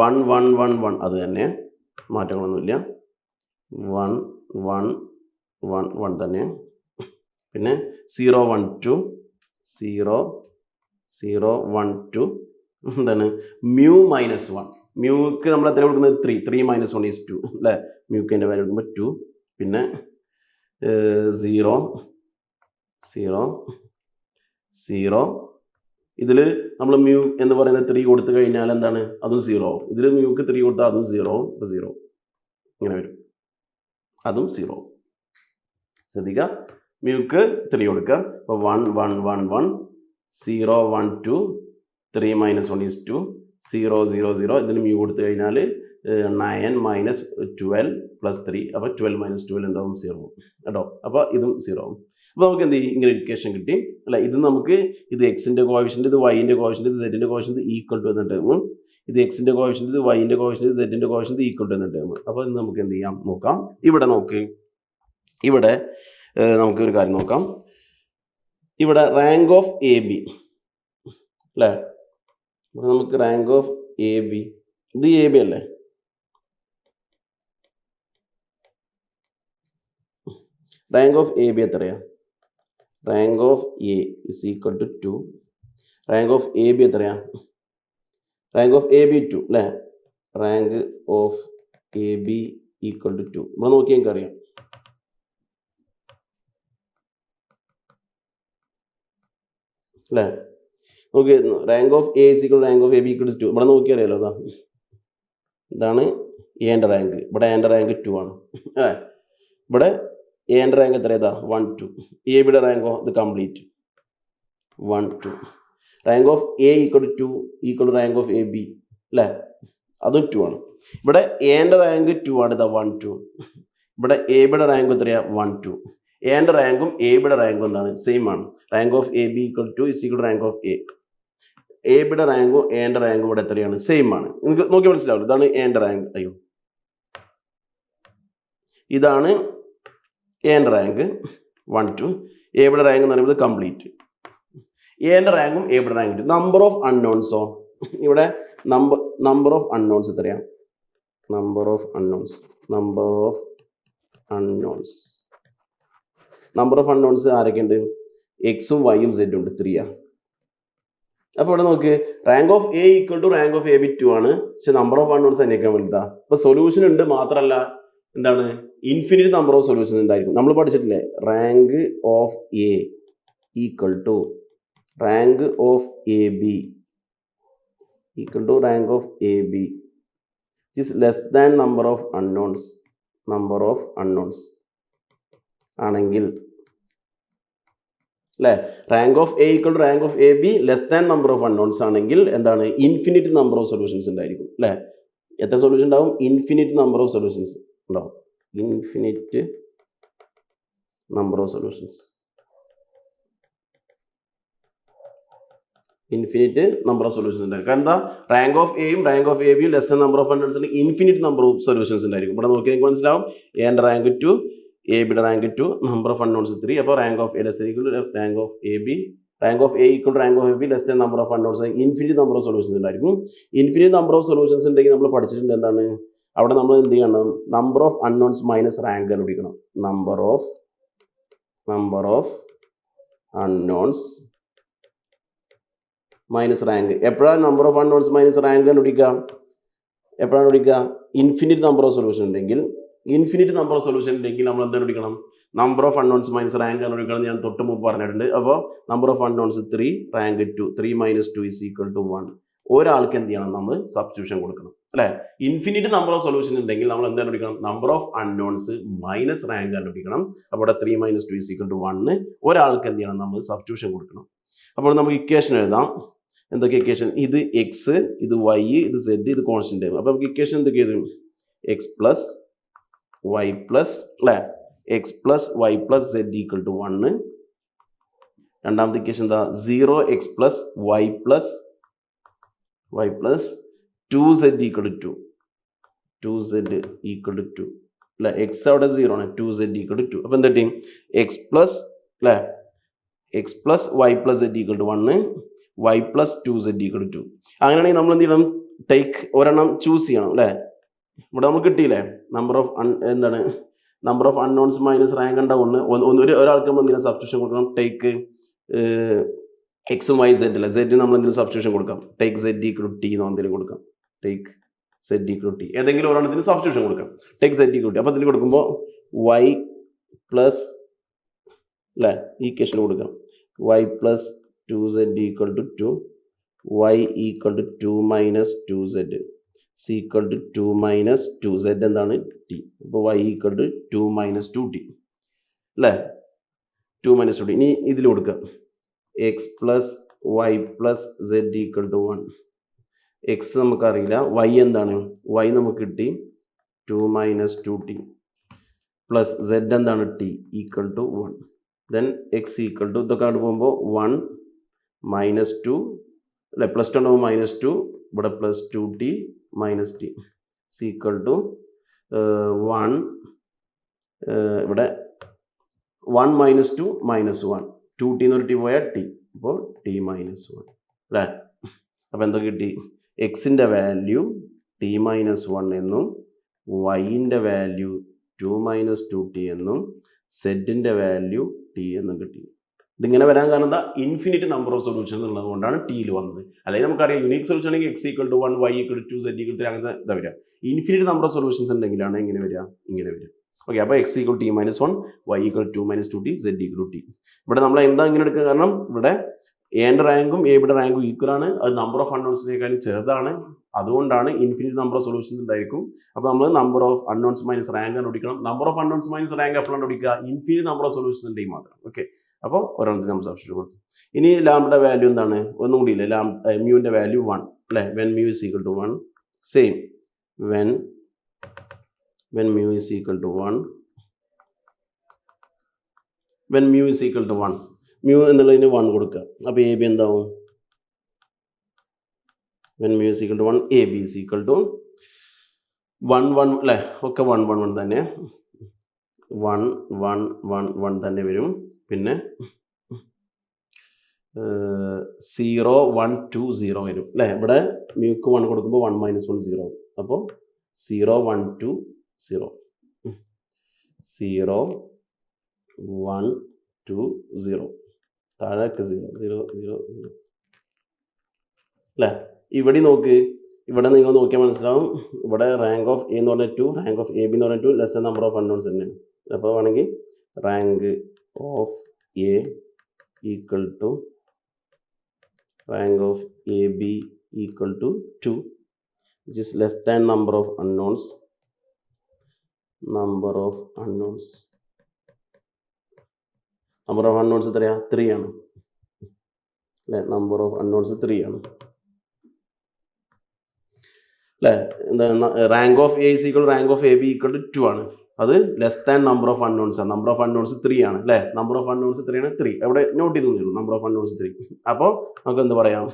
1 1 1 1 അത് തന്നെ, മാറ്റങ്ങളൊന്നുമില്ല. 1 1 1 1 തന്നെ. പിന്നെ 0 1 2 0 0 1 2 എന്താണ് മ്യൂ -1. മ്യൂക്ക് നമ്മൾ എത്ര കൊടുക്കുന്നത്? 3 -1 is 2 അല്ലേ. മ്യൂക്കിൻ്റെ വാല്യൂ കൊടുക്കുമ്പോൾ 2. പിന്നെ 0 0 0. ഇതിൽ നമ്മൾ മ്യൂ എന്ന് പറയുന്നത് 3 കൊടുത്തു കഴിഞ്ഞാൽ എന്താണ്? അതും 0 ആവും. ഇതിൽ മ്യൂക്ക് 3 കൊടുത്താൽ അതും 0 ആവും. ഇപ്പോൾ 0 ഇങ്ങനെ വരും, അതും 0 ആവും. ശ്രദ്ധിക്കുക, മ്യൂക്ക് 3 കൊടുക്കുക. അപ്പോൾ 1 1 1 1 0 1 2 3 -1 is 2 0 0 0. ഇതിന് മ്യൂ കൊടുത്തു കഴിഞ്ഞാൽ 9 - 12 + 3. അപ്പോൾ 12 - 12 എന്താവും? 0 കേട്ടോ. അപ്പോൾ ഇതും 0 ആവും. അപ്പോൾ നമുക്ക് എന്ത് ചെയ്യും? ഇങ്ങനെ ഇക്വേഷൻ കിട്ടി അല്ല. ഇത് നമുക്ക് ഇത് എക്സിൻ്റെ കോഎഫിഷ്യന്റ്, ഇത് വൈൻ്റെ കോഎഫിഷ്യന്റ്, ഇത് സെറ്റിൻ്റെ കോഎഫിഷ്യന്റ് ഈക്വൽ ടു എന്നിട്ട് ഇത് എക്സിൻ്റെ കോഎഫിഷ്യന്റ്, ഇത് വൈൻ്റെ കോഎഫിഷ്യന്റ്, സെറ്റിൻ്റെ കോഎഫിഷ്യന്റ് ഈക്വൽ ടു എന്നിട്ട്. അപ്പോൾ ഇത് നമുക്ക് എന്ത് ചെയ്യാം നോക്കാം. ഇവിടെ നോക്ക്, ഇവിടെ നമുക്ക് ഒരു കാര്യം നോക്കാം. ഇവിടെ റാങ്ക് ഓഫ് എ ബി അല്ലേ, ഇവിടെ നമുക്ക് റാങ്ക് ഓഫ് എ ബി, ഇത് എ ബി അല്ലേ. റാങ്ക് ഓഫ് എ ബി എത്രയാ? Rank of A is equal to 2. Rank of A B എത്രയാ? റാങ്ക് ഓഫ് എ ബി 2 അല്ലേ. Rank of A B equal to 2. നമ്മൾ നോക്കിയാൽ എനിക്ക് അറിയാം. അല്ലേ, നോക്കി rank of A is equal rank of A B equal to 2. ഇവിടെ നോക്കിയാൽ അറിയാലോ. അതാ ഇതാണ് എൻ്റെ റാങ്ക്. ഇവിടെ എൻ്റെ റാങ്ക് 2 ആണ്. ഇവിടെ എൻ്റെ റാങ്ക് എത്ര? ഏതാ? 1 2. എ ബിയുടെ റാങ്കോ ഇത് complete 1 2. Rank of A equal to 2 equal rank of A B അല്ലേ, അതും 2 ആണ്. ഇവിടെ എൻ്റെ റാങ്ക് 2 ആണ്, ഇതാ 1 2. ഇവിടെ എ ബിയുടെ റാങ്ക് എത്രയാ 1 2. എന്റെ റാങ്കും എ ബിയുടെ റാങ്കും എന്താണ് സെയിം ആണ്. Rank of A B equal two is equal rank of A ബിയുടെ റാങ്കും എന്റെ റാങ്കും ഇവിടെ എത്രയാണ് സെയിം ആണ്. നിങ്ങൾക്ക് നോക്കി മനസ്സിലാവുള്ളൂ. ഇതാണ് എന്റെ റാങ്ക്. അയ്യോ, ഇതാണ് എന്റെ റാങ്ക് 1 2. എ ബിയുടെ റാങ്ക് എന്ന് പറയുന്നത് കംപ്ലീറ്റ്. എന്റെ റാങ്കും എ ബിയുടെ റാങ്കും. നമ്പർ ഓഫ് അൺനോൺസോ, ഇവിടെ നമ്പർ ഓഫ് അൺനോൺസ് എത്രയാണ്? നമ്പർ ഓഫ് അൺനോൺസ് ആരൊക്കെയുണ്ട്? എക്സും വൈയും സെറ്റും ഉണ്ട്, 3 ആണ്. അപ്പോൾ ഇവിടെ നോക്ക്, rank of A equal to rank of A B 2 ആണ്. പക്ഷെ നമ്പർ ഓഫ് അൺനോൺസ് അതിനേക്കാൾ വലുതാ. ഇപ്പൊ സൊല്യൂഷൻ ഉണ്ട്, മാത്രമല്ല എന്താണ്, ഇൻഫിനിറ്റ് നമ്പർ ഓഫ് സൊല്യൂഷൻ ഉണ്ടായിരിക്കും. നമ്മൾ പഠിച്ചിട്ടില്ലേ, rank of A equal to rank of A B equal to rank of A B is less than number of unknowns ആണെങ്കിൽ, അല്ലേ, rank of A equal to rank of A B less than number of unknowns ആണെങ്കിൽ എന്താണ്, infinite number of solutions ഉണ്ടായിരിക്കും. അല്ലേ, എത്ര solution ഉണ്ടാവും? Infinite number of solutions ഉണ്ടാവും. Infinite number of solutions ഉണ്ടായിരിക്കും. കാരണം എന്താ, റാങ്ക് ഓഫ് എയും റാങ്ക് ഓഫ് എ ബിയും less than number of unknowns ഉണ്ടെങ്കിൽ ഇൻഫിനിറ്റ് നമ്പർ ഓഫ് സൊല്യൂഷൻസ് ഉണ്ടായിരിക്കും. ഇവിടെ നോക്കി നിങ്ങൾക്ക് മനസ്സിലാവും, എന്റെ റാങ്ക് 2, എ ബിയുടെ റാങ്ക് 2, നമ്പർ ഓഫ് അൺനോൺസ് 3. അപ്പോൾ rank of A less than equal to rank of A B, rank of A equal to rank of A B less than number of unknowns, infinite number of solutions ഉണ്ടായിരിക്കും. Infinite number of solutions ഉണ്ടെങ്കിൽ നമ്മൾ പഠിച്ചിട്ടുണ്ട് എന്താണ്, അവിടെ നമ്മൾ എന്ത് ചെയ്യണം, number of unknowns minus rank കണ്ടുപിടിക്കണം. Number of unknowns minus rank. എപ്പോഴാണ് number of unknowns minus rank കണ്ടുപിടിക്കുക? ഇൻഫിനിറ്റ് നമ്പർ ഓഫ് സൊല്യൂഷൻ ഉണ്ടെങ്കിൽ നമ്മൾ എന്ത് കണ്ടുപിടിക്കണം? Number of unknowns minus rank കണ്ടുപിടിക്കണം. ഞാൻ തൊട്ട് മുമ്പ് പറഞ്ഞിട്ടുണ്ട്. അപ്പോൾ നമ്പർ ഓഫ് അൺനോൺസ് 3, റാങ്ക് 2, 3 - 2 = 1. ഒരാൾക്ക് എന്ത് ചെയ്യണം? നമ്മൾ സബ്സ്റ്റിറ്റ്യൂഷൻ കൊടുക്കണം. അല്ലേ, ഇൻഫിനിറ്റ് നമ്പർ ഓഫ് സൊല്യൂഷൻ ഉണ്ടെങ്കിൽ നമ്മൾ എന്ത് കണ്ടുപിടിക്കണം? Number of unknowns minus rank കണ്ടുപിടിക്കണം. അപ്പോൾ 3 - 2 = 1. ഒരാൾക്ക് എന്ത് ചെയ്യണം? നമ്മൾ സബ്സ്റ്റിറ്റ്യൂഷൻ കൊടുക്കണം. അപ്പോൾ നമുക്ക് ഇക്വേഷൻ എഴുതാം. എന്തൊക്കെ ഇക്വേഷൻ? ഇത് എക്സ്, ഇത് വൈ, ഇത് സെഡ്, ഇത് കോൺസ്റ്റന്റ്. അപ്പോൾ നമുക്ക് ഇക്വേഷൻ എന്തൊക്കെ എഴുതും? എക്സ് പ്ലസ് വൈ പ്ലസ്, അല്ലേ, X plus Y plus Z equal to 1. രണ്ടാമത്തെ ഇക്വേഷൻ എന്താ? 0x plus Y plus 2z equal to 2. അല്ലെ, എക്സ് അവിടെ 0 ആണ്, 2z ഈക്വൽ ടു 2. അപ്പൊ എന്താ കിട്ടി? എക്സ് പ്ലസ്, അല്ലെ, X plus Y plus Z equal to 1, Y plus 2z equal to 2. അങ്ങനെയാണെങ്കിൽ നമ്മൾ എന്ത് ചെയ്യണം? ടേക്ക് ഒരെണ്ണം ചൂസ് ചെയ്യണം. അല്ലെ, ഇവിടെ നമുക്ക് കിട്ടിയില്ലേ number of unknowns minus rank ഉണ്ടാവുന്ന ഒരാൾക്ക് നമ്മൾ എന്തെങ്കിലും സബ്സ്റ്റിറ്റ്യൂഷൻ കൊടുക്കണം. ടേക്ക് എക്സും വൈ സെഡ്, അല്ലേ, സെഡ് നമ്മൾ എന്തെങ്കിലും സബ്സ്റ്റിറ്റ്യൂഷൻ കൊടുക്കാം. Take Z equal to T എന്നോ എന്തെങ്കിലും കൊടുക്കാം. Take Z equal to T, ഏതെങ്കിലും ഒരെണ്ണത്തിന് സബ്സ്റ്റിറ്റ്യൂഷൻ കൊടുക്കാം. ടേക്ക് സെഡ് ഈക്വൽ ടു, അപ്പോൾ ഇതിൽ കൊടുക്കുമ്പോൾ വൈ പ്ലസ്, അല്ലേ, ഈ കേസിൽ കൊടുക്കാം Y plus 2z equal to 2, y equal to 2 minus 2z equal to 2 minus 2z എന്താണ്? ടി. അപ്പോൾ y equal to 2 minus 2t, അല്ലേ, 2 മൈനസ് 2t. ഇനി ഇതിൽ കൊടുക്കാം x plus Y plus Z equal to 1. X നമുക്കറിയില്ല, വൈ എന്താണ്? Y നമുക്ക് കിട്ടി 2 മൈനസ് 2t പ്ലസ് സെഡ് എന്താണ്? T equal to 1. Then x equal to, ഇതൊക്കെ കണ്ടു പോകുമ്പോൾ 1 മൈനസ് 2, അല്ലെ, പ്ലസ് 2 ഉണ്ടാവും, മൈനസ് 2, ഇവിടെ plus 2t minus t equal to 1, ഇവിടെ 1 മൈനസ് 2 മൈനസ് 1, 2t എന്നൊരു ടി പോയാൽ ടി, അപ്പോൾ ടി മൈനസ് 1, അല്ലേ. അപ്പോൾ എന്തൊക്കെ കിട്ടി? എക്സിൻ്റെ വാല്യൂ ടി മൈനസ് 1 എന്നും, വൈൻ്റെ വാല്യൂ 2 മൈനസ് 2t എന്നും, സെഡിൻ്റെ വാല്യൂ ടി എന്നും കിട്ടി. ഇതിങ്ങനെ വരാൻ കാരണം എന്താ? ഇൻഫിനിറ്റ് നമ്പർ ഓഫ് സൊല്യൂഷൻ ഉള്ളത് കൊണ്ടാണ് ടിയിൽ വന്നത്. അല്ലെങ്കിൽ നമുക്കറിയാം യുണീക് സൊല്യൂഷൻ ആണെങ്കിൽ x equal to 1, y equal to 2, z equal to 3 അങ്ങനത്തെ ഇതാ വരിക. ഇൻഫിനിറ്റ് നമ്പർ ഓഫ് സൊല്യൂഷൻസ് ഉണ്ടെങ്കിലാണ് ഇങ്ങനെ വരിക. ഓക്കെ, അപ്പോൾ x equal t minus 1, y equal 2 minus 2t, z equal to t. ഇവിടെ നമ്മൾ എന്താ ഇങ്ങനെ എടുക്കുക? കാരണം ഇവിടെ എന്റെ റാങ്കും എ ബിയുടെ റാങ്കും ഈക്വൽ ആണ്. അത് നമ്പർ ഓഫ് അൺനോൺസിനേക്കാളും ചെറുതാണ്. അതുകൊണ്ടാണ് ഇൻഫിനിറ്റ് നമ്പർ ഓഫ് സൊല്യൂഷൻസ് ഉണ്ടായിരിക്കും. അപ്പോൾ നമ്മൾ number of unknowns minus rank കണ്ടുപിടിക്കണം. Number of unknowns minus rank എപ്പോഴാണ് കണ്ടുപിടിക്കുക? ഇൻഫിനിറ്റ് നമ്പർ ഓഫ് സൊല്യൂഷൻസ് ഉണ്ടെങ്കിൽ മാത്രം. ഓക്കെ, അപ്പോൾ ഒരെണ്ണത്തിന് നമ്മൾ സബ്സ്റ്റിറ്റ്യൂട്ട് കൊടുത്തു. ഇനി ലാംഡയുടെ വാല്യൂ എന്താണ്? ഒന്നും കൂടി ഇല്ലേ, മ്യൂവിൻ്റെ വാല്യൂ 1, അല്ലേ, when mu is equal to 1. Same when mu is equal to 1, when mu is equal to 1, mu എന്നുള്ളതിന് 1 കൊടുക്കുക. അപ്പോൾ എ ബി എന്താവും? When mu is equal to 1, A B is equal to 1 1 അല്ലേ, ഒക്കെ 1 1 1 തന്നെ, 1 1 1 1 തന്നെ വരും. പിന്നെ 0 1 2 0 വരും അല്ലേ. ഇവിടെ മ്യൂക്ക് 1 കൊടുക്കുമ്പോൾ 1 - 1 0. അപ്പോൾ 0 1 2 0, 0 1 2 0, താഴെയൊക്കെ 0 0 0 0 അല്ലേ. ഇവിടെ നോക്ക്, ഇവിടെ നിങ്ങൾ നോക്കിയാൽ മനസ്സിലാവും, ഇവിടെ റാങ്ക് ഓഫ് എ എന്ന് പറഞ്ഞാൽ 2, റാങ്ക് ഓഫ് എ ബി എന്ന് പറഞ്ഞാൽ 2, less than number of unknowns തന്നെയാണ്. അപ്പോൾ വേണമെങ്കിൽ rank of A equal to rank of A B equal to 2, which is less than number of unknowns. Number of unknowns എത്രയാ? 3 ആണ് അല്ലേ. നമ്പർ ഓഫ് അൺനോൺസ് 3 ആണ് അല്ലേ. എന്താ rank of A is equal rank of A B equal to 2 ആണ്. അത് less than number of unknowns ആണ്. Number of unknowns 3 ആണ് അല്ലേ. നമ്പർ ഓഫ് അൺനോൺസ് 3 ആണ്. 3 എവിടെ നോട്ട് ചെയ്ത് തന്നിരുന്നു, നമ്പർ ഓഫ് അൺനോൺസ് 3. അപ്പോൾ നമുക്ക് എന്ത് പറയാം?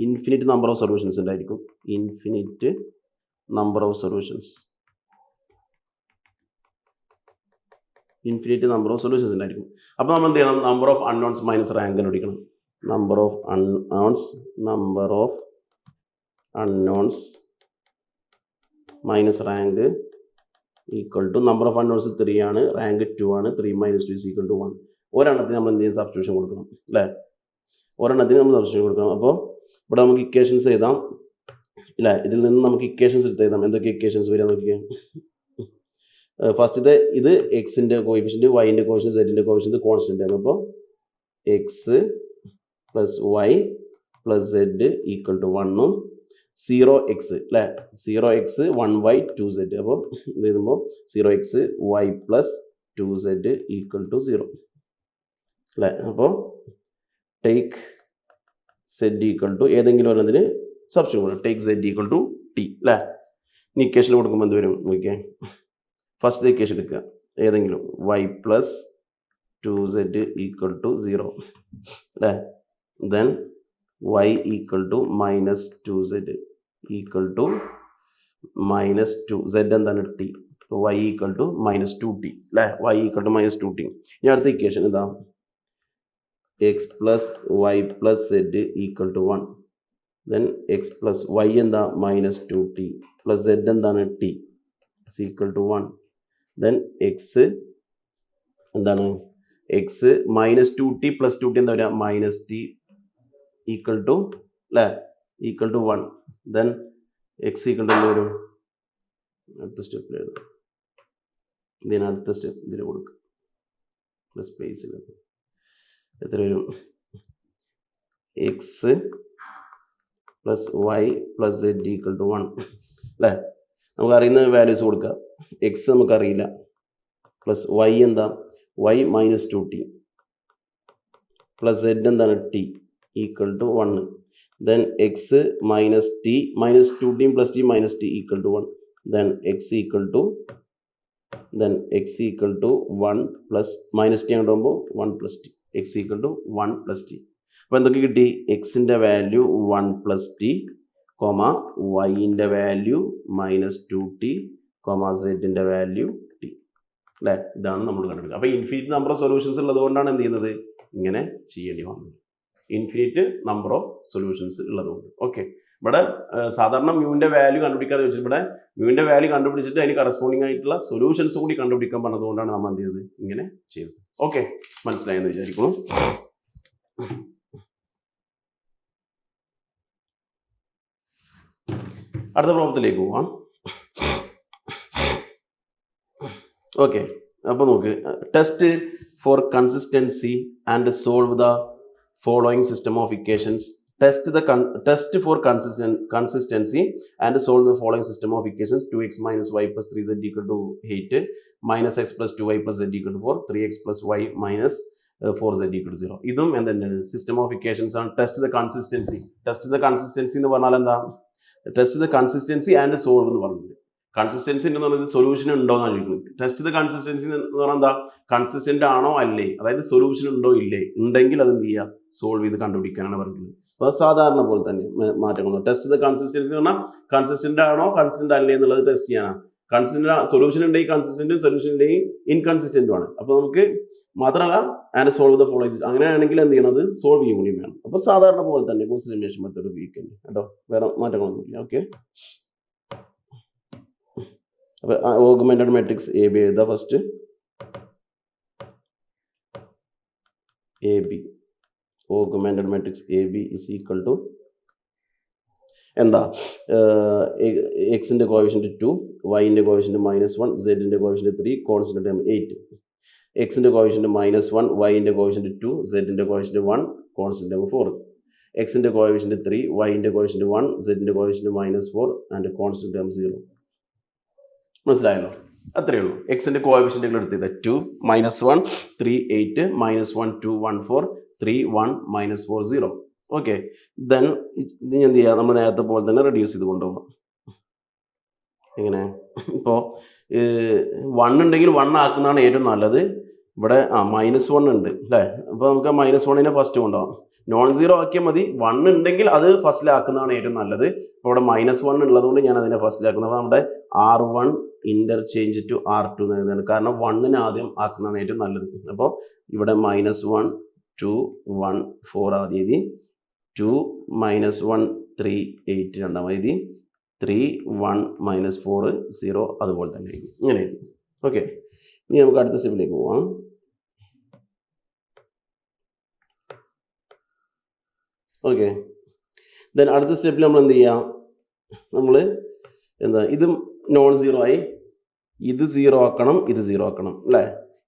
ഇൻഫിനിറ്റ് നമ്പർ ഓഫ് സൊല്യൂഷൻസ് ഉണ്ടായിരിക്കും. Infinite number of solutions, infinite number of solutions ഉണ്ടായിരിക്കും. അപ്പോൾ നമ്മൾ എന്ത് ചെയ്യണം? Number of unknowns minus rank കണ്ടുപിടിക്കണം. Number of unknowns minus rank equal to number of unknowns 3 ആണ്, റാങ്ക് 2 ആണ്. 3 - 2 is equal to 1. ഒരെണ്ണത്തിന് നമ്മൾ എന്ത് ചെയ്യും? സബ്സ്റ്റിറ്റ്യൂഷൻ കൊടുക്കണം അല്ലേ. ഒരെണ്ണത്തിന് നമ്മൾ സബ്സ്റ്റിറ്റ്യൂഷൻ കൊടുക്കണം. അപ്പോൾ ഇവിടെ നമുക്ക് ഇക്വേഷൻസ് എഴുതാം ഇല്ല. ഇതിൽ നിന്ന് നമുക്ക് ഇക്വേഷൻസ് എടുത്ത് എഴുതാം. എന്തൊക്കെ ഇക്വേഷൻസ് വരിക നോക്കിയാൽ, ഫസ്റ്റത്തെ ഇത് എക്സിൻ്റെ കോയിഫിഷ്യൻറ്റ്, വൈൻ്റെ കോയിഫിഷ്യൻറ്റ്, സെഡിൻ്റെ കോയിഫിഷ്യൻറ്റ് കോൺസ്റ്റൻ്റ് ആണ്. അപ്പോൾ x plus Y plus Z equal to 1ഉം 0x അല്ലേ. 0x 1y 2z. അപ്പോൾ ഇത് എഴുതുമ്പോൾ 0x y plus 2z equal to 0 അല്ലേ. അപ്പോൾ ടേക്ക് സെഡ് ഈക്വൽ ടു ഏതെങ്കിലും ഒരെണ്ണത്തിന് സബ്സ്റ്റിറ്റ്യൂട്ട് കൊടുക്കുക. Take Z equal to t അല്ലേ. ഇനി ഇക്വേഷൻ കൊടുക്കുമ്പോൾ എന്ത് വരും നോക്കിയാൽ, ഫസ്റ്റ് ഇക്വേഷൻ എടുക്കുക, ഏതെങ്കിലും y plus 2z equal to 0 അല്ലേ. Then y equal to minus 2z equal to minus 2, z എന്താണ്? T. y equal to minus 2t അല്ലേ. y equal to minus 2t. ഇനി അടുത്ത ഇക്വേഷൻ ഇതാ, x plus Y plus Z equal to 1. Then x plus y എന്താ? Minus 2t plus z എന്താണ്? T is equal to 1. Then x എന്താണ്? X minus 2t plus 2t എന്താ വരിക? Minus t equal to അല്ലേ, equal to 1. Then x equal to എന്ത് വരും? അടുത്ത സ്റ്റെപ്പിൽ എഴുതാം. ഇതിന് അടുത്ത സ്റ്റെപ്പ് ഇതിൽ കൊടുക്കുക, പ്ലസ് സ്പേസിൽ എത്ര വരും? X plus Y plus Z equal to 1 അല്ലേ. നമുക്ക് അറിയുന്ന വാല്യൂസ് കൊടുക്കുക. എക്സ് നമുക്കറിയില്ല, പ്ലസ് വൈ എന്താ? Y minus 2t plus z എന്താണ്? T equal to 1. Then x minus t minus 2t plus t minus t equal to 1. Then x equal to 1 plus minus t അങ്ങോട്ട് പോകുമ്പോൾ 1 plus t, x equal to 1 plus t. അപ്പോൾ എന്തൊക്കെ കിട്ടി? എക്സിൻ്റെ value 1 plus t, വൈൻ്റെ value minus 2t, സെഡിൻ്റെ value t അല്ലേ. ഇതാണ് നമ്മൾ കണ്ടുപിടിക്കുക. അപ്പോൾ ഇൻഫിനിറ്റ് നമ്പർ ഓഫ് സൊല്യൂഷൻസ് ഉള്ളത് കൊണ്ടാണ് എന്ത് ചെയ്യുന്നത്? ഇങ്ങനെ ചെയ്യേണ്ടി വന്നത്. ഇൻഫിനിറ്റ് നമ്പർ ഓഫ് സൊല്യൂഷൻസ് ഉള്ളതുകൊണ്ട്. ഓക്കെ, ഇവിടെ സാധാരണ മ്യൂവിൻ്റെ വാല്യൂ കണ്ടുപിടിക്കാതെ വെച്ചിട്ട് ഇവിടെ മ്യൂവിൻ്റെ വാല്യൂ കണ്ടുപിടിച്ചിട്ട് അതിന് കറസ്പോണ്ടിങ് ആയിട്ടുള്ള സൊല്യൂഷൻസ് കൂടി കണ്ടുപിടിക്കാൻ പറഞ്ഞതുകൊണ്ടാണ് നമ്മൾ എന്ത് ചെയ്തത്? ഇങ്ങനെ ചെയ്തത്. ഓക്കെ, മനസ്സിലായെന്ന് വിചാരിക്കുന്നു. അടുത്ത പ്രോബ്ലത്തിലേക്ക് പോവാം. ഓക്കെ, അപ്പോൾ നോക്ക്, test for consistency and solve the following system of equations. Test for consistency and solve the following system of equations. 2x minus y plus 3z equal to 8, minus x plus 2y plus z equal to 4, 3x plus y minus 4z equal to 0. ഇതും എന്താണ്? System of equations ആണ്. Test the consistency എന്ന് പറഞ്ഞാൽ എന്താ? Test the consistency and solve എന്ന് പറഞ്ഞത്. Consistency എന്ന് പറയുന്നത് സൊല്യൂഷൻ ഉണ്ടോ എന്നാണ് ചോദിക്കുന്നത്. ടെസ്റ്റ് ദ കൺസിസ്റ്റൻസി എന്ന് പറഞ്ഞാൽ എന്താ, കൺസിസ്റ്റന്റ് ആണോ അല്ലേ, അതായത് സൊല്യൂഷൻ ഉണ്ടോ ഇല്ലേ, ഉണ്ടെങ്കിൽ അത് എന്ത് ചെയ്യുക, സോൾവ് ചെയ്ത് കണ്ടുപിടിക്കാനാണ് പറയുന്നത്. അപ്പോൾ സാധാരണ പോലെ തന്നെ മാറ്റങ്ങൾ. ടെസ്റ്റ് ദ കൺസിസ്റ്റൻസി എന്ന് പറഞ്ഞാൽ കൺസിസ്റ്റന്റ് ആണോ കൺസിസ്റ്റന്റ് അല്ലേ എന്നുള്ളത് ടെസ്റ്റ് ചെയ്യാനാണ്. കൺസിസ്റ്റന്റ് സൊല്യൂഷൻ ഉണ്ടെങ്കിൽ കൺസിസ്റ്റന്റും, സൊല്യൂഷൻ ഉണ്ടെങ്കിൽ ഇൻകൺസിസ്റ്റന്റും ആണ്. അപ്പോൾ നമുക്ക് മാത്രമല്ല ആൻഡ് സോൾവ് ദ ഫോളോയിങ്, അങ്ങനെയാണെങ്കിൽ എന്ത് ചെയ്യണത്, സോൾവ് ചെയ്യും കൂടി വേണം. അപ്പോൾ സാധാരണ പോലെ തന്നെ ഗോസ് എലിമിനേഷൻ മെത്തേഡ് ഉപയോഗിക്കുന്നത് കേട്ടോ, വേറെ മാറ്റങ്ങളൊന്നുമില്ല. ഓക്കെ, അപ്പോൾ ഓഗ്മെന്റഡ് മാട്രിക്സ് എ ബി എഴുതാ. First A B, augmented matrix A B is equal to എന്താ, എക്സിൻ്റെ കോഎഫിഷ്യന്റ് 2, വൈൻ്റെ കോഎഫിഷ്യന്റ് -1, സെഡിൻ്റെ കോഎഫിഷ്യന്റ് 3, കോൺസ്റ്റന്റ് ടേം 8. എക്സിൻ്റെ കോഎഫിഷ്യന്റ് -1, വൈൻ്റെ കോഎഫിഷ്യന്റ് 2, സെഡിൻ്റെ കോഎഫിഷ്യന്റ് 1, കോൺസ്റ്റന്റ് ടേം 4. എക്സിൻ്റെ കോഎഫിഷ്യന്റ് 3, വൈൻ്റെ കോഎഫിഷ്യന്റ് 1, സെഡിൻ്റെ കോഎഫിഷ്യന്റ് -4 ആൻഡ് കോൺസ്റ്റന്റ് ടേം 0. മനസ്സിലായല്ലോ? അത്രയേ ഉള്ളൂ. എക്സിൻ്റെ കോഎഫിഷ്യന്റുകൾ എടുത്തത് 2, -1, 3, 8, -1, 2, 1, 4, 3, 1, -4, 0. ഓക്കെ, ദെൻ ഇത് എന്ത് ചെയ്യുക, നമ്മൾ നേരത്തെ പോലെ തന്നെ റെഡ്യൂസ് ചെയ്ത് കൊണ്ടുപോകാം. എങ്ങനെ, ഇപ്പോൾ 1 ഉണ്ടെങ്കിൽ 1 ആക്കുന്നതാണ് ഏറ്റവും നല്ലത്. ഇവിടെ -1 ഉണ്ട് അല്ലേ, അപ്പോൾ നമുക്ക് -1നെ ഫസ്റ്റ് കൊണ്ടുപോകാം. നോൺ സീറോ ആക്കിയാൽ മതി. 1 ഉണ്ടെങ്കിൽ അത് ഫസ്റ്റിലാക്കുന്നതാണ് ഏറ്റവും നല്ലത്. അപ്പോൾ ഇവിടെ -1 ഉള്ളതുകൊണ്ട് ഞാൻ അതിനെ ഫസ്റ്റിലാക്കുന്നത്. അപ്പോൾ നമ്മുടെ R1 ഇൻ്റർചേഞ്ച് ടു R2 എന്ന് എഴുതുന്നത്, കാരണം 1നെ ആദ്യം ആക്കുന്നതാണ് ഏറ്റവും നല്ലത്. അപ്പോൾ ഇവിടെ -1, 2, 1, 4 ആദ്യം എഴുതി, 2, -1, 3, 8 രണ്ടാമത് എഴുതി, 3, 1, -4, 0 അതുപോലെ തന്നെ എഴുതി. ഇങ്ങനെ എഴുതി. ഓക്കെ, ഇനി നമുക്ക് അടുത്ത സ്റ്റെപ്പിലേക്ക് പോവാം. ഓക്കെ, ദെൻ അടുത്ത സ്റ്റെപ്പിൽ നമ്മൾ എന്ത് ചെയ്യാം, നമ്മൾ എന്താ, ഇത് നോൺ സീറോ ആയി, ഇത് 0 ആക്കണം, ഇത് 0 ആക്കണം അല്ലേ.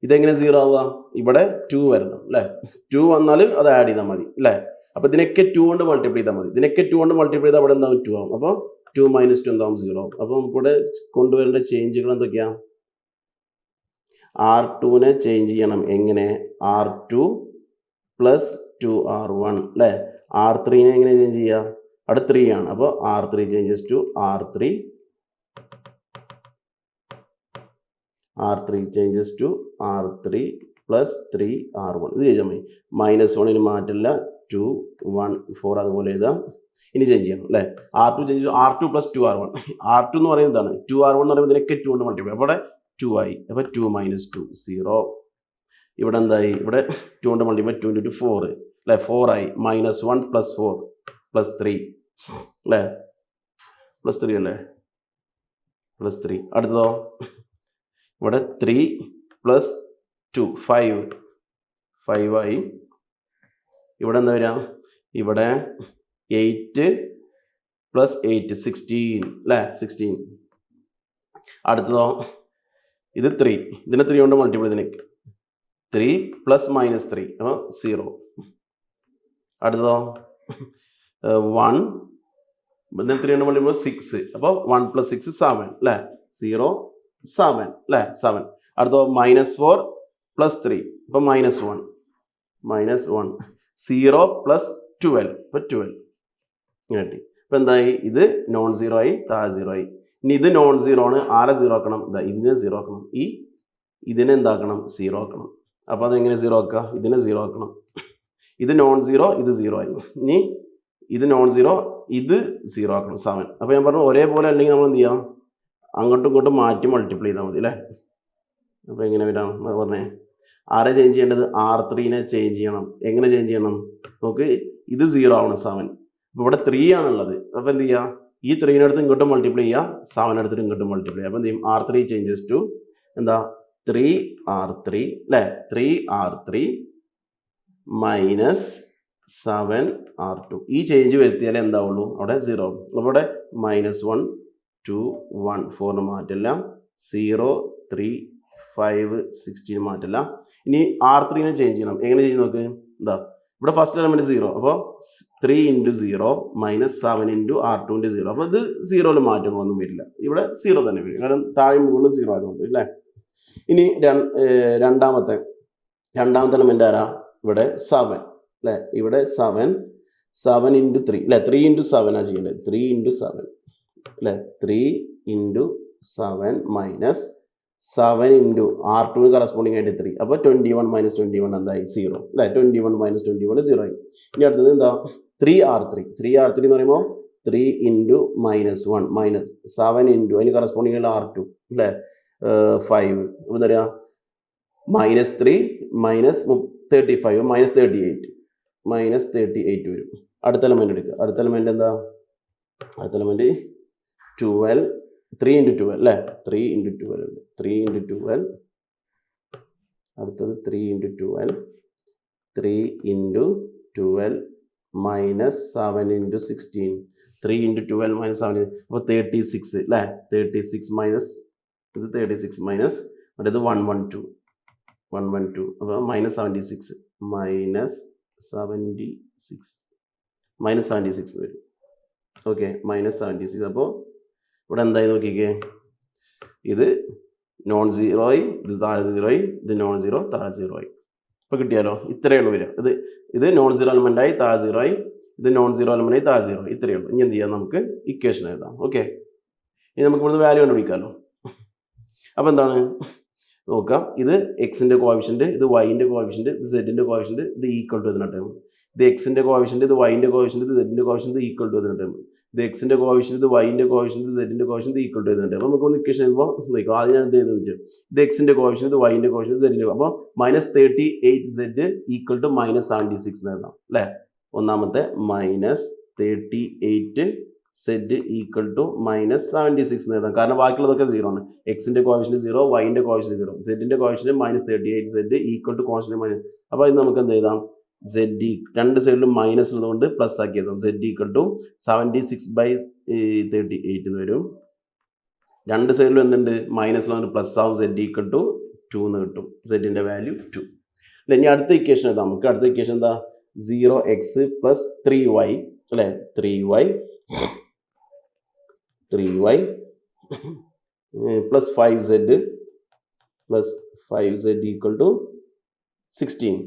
ഇതെങ്ങനെ 0 ആവുക, ഇവിടെ 2 വരണം അല്ലേ. 2 വന്നാൽ അത് ആഡ് ചെയ്താൽ മതി അല്ലേ. അപ്പോൾ ഇതിനൊക്കെ 2 കൊണ്ട് മൾട്ടിപ്ലൈ ചെയ്താൽ മതി. ഇതിനൊക്കെ 2 കൊണ്ട് മൾട്ടിപ്ലൈ ചെയ്താൽ അവിടെ എന്താവും, 2 ആവും. അപ്പോൾ 2 - 2 എന്താവും, 0 ആവും. അപ്പോൾ നമുക്കിവിടെ കൊണ്ടുവരേണ്ട ചേഞ്ചുകൾ എന്തൊക്കെയാണ്, R2നെ ചേഞ്ച് ചെയ്യണം. എങ്ങനെ, R2 + 2R1 അല്ലേ. R3നെ എങ്ങനെ ചേഞ്ച് ചെയ്യുക, അവിടെ 3 ആണ്. അപ്പോൾ R3 changes to R3, R3 changes to R3 + 3R1. ഇത് ചെയ്താൽ മതി. -1ന് മാറ്റില്ല, 2, 1, 4 അതുപോലെ എഴുതാം. ഇനി ചേഞ്ച് ചെയ്യണം അല്ലേ. R2 change R2 + 2R1. R2 എന്ന് പറയുന്നത് എന്താണ്, 2R1 എന്ന് പറയുമ്പോൾ ഇതിനൊക്കെ 2 കൊണ്ട് മൾട്ടിപ്ലൈ. അപ്പോൾ ഇവിടെ 2 ആയി. അപ്പോൾ 2 - 2 0. ഇവിടെ എന്തായി, ഇവിടെ 2 കൊണ്ട് മൾട്ടിപ്ലൈ, 2 × 2 4 അല്ലേ, 4 ആയി. -1 + 4 + 3 അല്ലേ, +3 അല്ലേ, +3. അടുത്തതോ, ഇവിടെ 3 + 2 5 ആയി. ഇവിടെ എന്താ വരിക, ഇവിടെ 8 + 8 16 അല്ലേ, 16. അടുത്തതോ, ഇത് 3, ഇതിനെ 3 കൊണ്ട് മൾട്ടിപ്ലൈ, ഇതിനേക്ക് 3 + -3 അപ്പോൾ 0. അടുത്തതോ 1, ഇതിനെ 3 കൊണ്ട് മൾട്ടിപ്ലൈ 6, അപ്പോൾ 1 + 6 7 അല്ലേ, 0 7 അല്ലേ, 7. അടുത്തോ -4 + 3 അപ്പോൾ -1 0 + 12 അപ്പോൾ 12 ഇങ്ങനെ കിട്ടി. അപ്പോൾ എന്തായി, ഇത് നോൺ സീറോ ആയി, താഴെ 0 ആയി. ഇനി ഇത് നോൺ സീറോ ആണ്, ആരെ 0 ആക്കണം, ഇതിനെ 0 ആക്കണം, ഇതിനെ എന്താക്കണം, 0 ആക്കണം. അപ്പോൾ അതെങ്ങനെ 0 ആക്കുക, ഇതിനെ 0 ആക്കണം. ഇത് നോൺ സീറോ, ഇത് 0 ആയി. ഇനി ഇത് നോൺ സീറോ, ഇത് 0 ആക്കണം, 7. അപ്പോൾ ഞാൻ പറഞ്ഞു ഒരേപോലെ അല്ലെങ്കിൽ നമ്മൾ എന്ത് ചെയ്യാം, അങ്ങോട്ടും ഇങ്ങോട്ടും മാറ്റി മൾട്ടിപ്ലൈ ചെയ്താൽ മതി അല്ലേ. അപ്പോൾ എങ്ങനെ വരാം പറഞ്ഞേ, ആരെ ചേഞ്ച് ചെയ്യേണ്ടത്, R3നെ ചേഞ്ച് ചെയ്യണം. എങ്ങനെ ചേഞ്ച് ചെയ്യണം, നമുക്ക് ഇത് 0 ആവണം, 7. അപ്പോൾ ഇവിടെ 3 ആണുള്ളത്. അപ്പോൾ എന്ത് ചെയ്യുക, ഈ 3നെ എടുത്ത് ഇങ്ങോട്ടും മൾട്ടിപ്ലൈ ചെയ്യുക, 7 എടുത്തിട്ട് ഇങ്ങോട്ടും മൾട്ടിപ്ലൈ ചെയ്യുക. അപ്പോൾ എന്ത് ചെയ്യും, R3 ചേഞ്ചസ് ടു എന്താ, 3R3 അല്ലേ, 3R3 - 7R2. ഈ ചേഞ്ച് വരുത്തിയാലേ എന്താവുള്ളൂ, അവിടെ 0 ആവും. അപ്പോൾ ഇവിടെ -1, 2, 1, 4 മാറ്റില്ല, 0, 3, 5, 16 മാറ്റില്ല. ഇനി R3നെ ചേഞ്ച് ചെയ്യണം. എങ്ങനെ ചെയ്ത് നോക്ക്, എന്താ, ഇവിടെ ഫസ്റ്റ് എലമെന്റ് 0, അപ്പോൾ 3 × 0 - 7 × R2 × 0. അപ്പോൾ ഇത് 0യിൽ മാറ്റങ്ങളൊന്നും വരില്ല, ഇവിടെ 0 തന്നെ വരും, കാരണം താഴെ മുകളിൽ 0 ആയതുകൊണ്ട് അല്ലേ. ഇനി രണ്ടാമത്തെ എലമെന്റ് ആരാ, ഇവിടെ 7 അല്ലേ, ഇവിടെ 7 × 3 അല്ലേ, 3 × 7 ആണ് ചെയ്യേണ്ടത്, 3 × 7 അല്ലേ, 3 × 7 മൈനസ് 7 ഇൻറ്റു R2 കറസ്പോണ്ടിങ് ആയിട്ട് 3. അപ്പോൾ 21 മൈനസ് 21 എന്തായി 0 അല്ലേ. 21 മൈനസ് 21 0 ആയി. ഇനി അടുത്തത് എന്താ 3R3. 3R3 എന്ന് പറയുമ്പോൾ 3 ഇൻറ്റു മൈനസ് 1 മൈനസ് 7 ഇൻറ്റു അതിന് കറസ്പോണ്ടിങ് ആയിട്ട് R2 അല്ലേ 5. അപ്പോൾ എന്താ പറയുക മൈനസ് 3 മൈനസ് 35 മൈനസ് 38 വരും. അടുത്ത എലമെന്റ് എടുക്കുക. അടുത്ത എലമെന്റ് എന്താ അടുത്ത എലമെന്റ് 12 3 ഇൻറ്റു 12 അല്ലേ 3 ഇൻറ്റു 12 ഉണ്ട് 3 ഇൻറ്റു 12. അടുത്തത് 3 into 12 3 into 12 minus 7 into 16 3 into 12 minus 7 അപ്പോൾ 36 അല്ലേ 36 മൈനസ് ഇത് 36 മൈനസ് മറ്റേത് 112 അപ്പോൾ മൈനസ് 76 മൈനസ് 76 വരും. Okay minus 76. അപ്പോൾ ഇവിടെ എന്തായി നോക്കിക്കേ ഇത് നോൺ സീറോ ആയി ഇത് താഴെ 0 ആയി ഇത് നോൺ സീറോ താഴെ 0 ആയി. ഇപ്പോൾ കിട്ടിയാലോ ഇത്രയേ ഉള്ളൂ വരിക. ഇത് നോൺ സീറോ എലമെൻ്റ് ആയി താഴെ 0 ആയി ഇത് നോൺ സീറോ എലമെൻ്റ് ആയി താഴെ 0 ആയി. ഇത്രയേ ഉള്ളൂ. ഇനി എന്ത് ചെയ്യാം നമുക്ക് ഇക്വേഷൻ എഴുതാം. ഓക്കെ ഇനി നമുക്ക് ഇവിടുന്ന് വാല്യൂ കണ്ടുപിടിക്കാമല്ലോ. അപ്പോൾ എന്താണ് നോക്കാം ഇത് എക്സിൻ്റെ കോഫിഷ്യൻറ്റ് ഇത് വൈൻ്റെ കോഫിഷ്യൻറ്റ് ഇത് സെഡിൻ്റെ കോഫിഷ്യൻറ്റ് ഇത് ഈക്വൽ ടു ഇതിൻ്റെ ടൈം. ഇത് എക്സിൻ്റെ കോഫിഷ്യൻറ്റ് ഇത് വൈൻ്റെ കോഫിഷ്യൻറ്റ് ഇത് സെഡിൻ്റെ കോഫിഷ്യൻറ്റ് ഈക്വൽ ടു ഇതിൻ്റെ ടൈം. ഇത് എക്സിൻ്റെ കോഫിഷ്യൻറ്റ് ഇത് വൈൻ്റെ കോഫിഷ്യൻറ്റ് സെഡിൻ്റെ കോഫിഷ്യൻറ്റ് ഈക്വൽ ടു ഇതിൻ്റെ ടൈം. അപ്പോൾ നമുക്ക് ഇക്വേഷൻ എഴുതുമ്പോൾ നോക്കാം ആദ്യം ഞാൻ എന്ത് ചെയ്തെന്ന് വെച്ചാൽ ഇത് എക്സിൻ്റെ കോഫിഷ്യൻറ്റ് ഇത് വൈൻ്റെ കോഫിഷ്യൻറ്റ് സെഡിൻ്റെ അപ്പോൾ minus 38Z equal to minus 76 എന്ന് എഴുതാം അല്ലേ. ഒന്നാമത്തെ minus 38Z equal to minus 76 എന്ന് എഴുതാം. കാരണം ബാക്കിയുള്ളതൊക്കെ 0 ആണ്. എക്സിൻ്റെ കോഫിഷ്യൻറ്റ് 0 വൈൻ്റെ കോഫിഷ്യൻറ്റ് 0 സെഡിൻ്റെ coefficient minus 38Z equal to constant minus. അപ്പോൾ ഇത് നമുക്ക് എന്ത് എഴുതാം Z രണ്ട് സൈഡിലും മൈനസ് ഉള്ളതുകൊണ്ട് പ്ലസ് ആക്കി എഴുതാം. Z ഈക്വൽ ടു 76/38 എന്ന് വരും. രണ്ട് സൈഡിലും എന്തുണ്ട് മൈനസ് ഉള്ളതുകൊണ്ട് പ്ലസ് ആവും. Z ഈക്വൽ ടു 2 എന്ന് കിട്ടും. സെഡിൻ്റെ വാല്യൂ 2. ഇനി അടുത്ത ഇക്വേഷൻ എഴുതാം. നമുക്ക് അടുത്ത ഇക്വേഷൻ എന്താ 0x പ്ലസ് 3y അല്ലേ 3y plus 5z equal to 16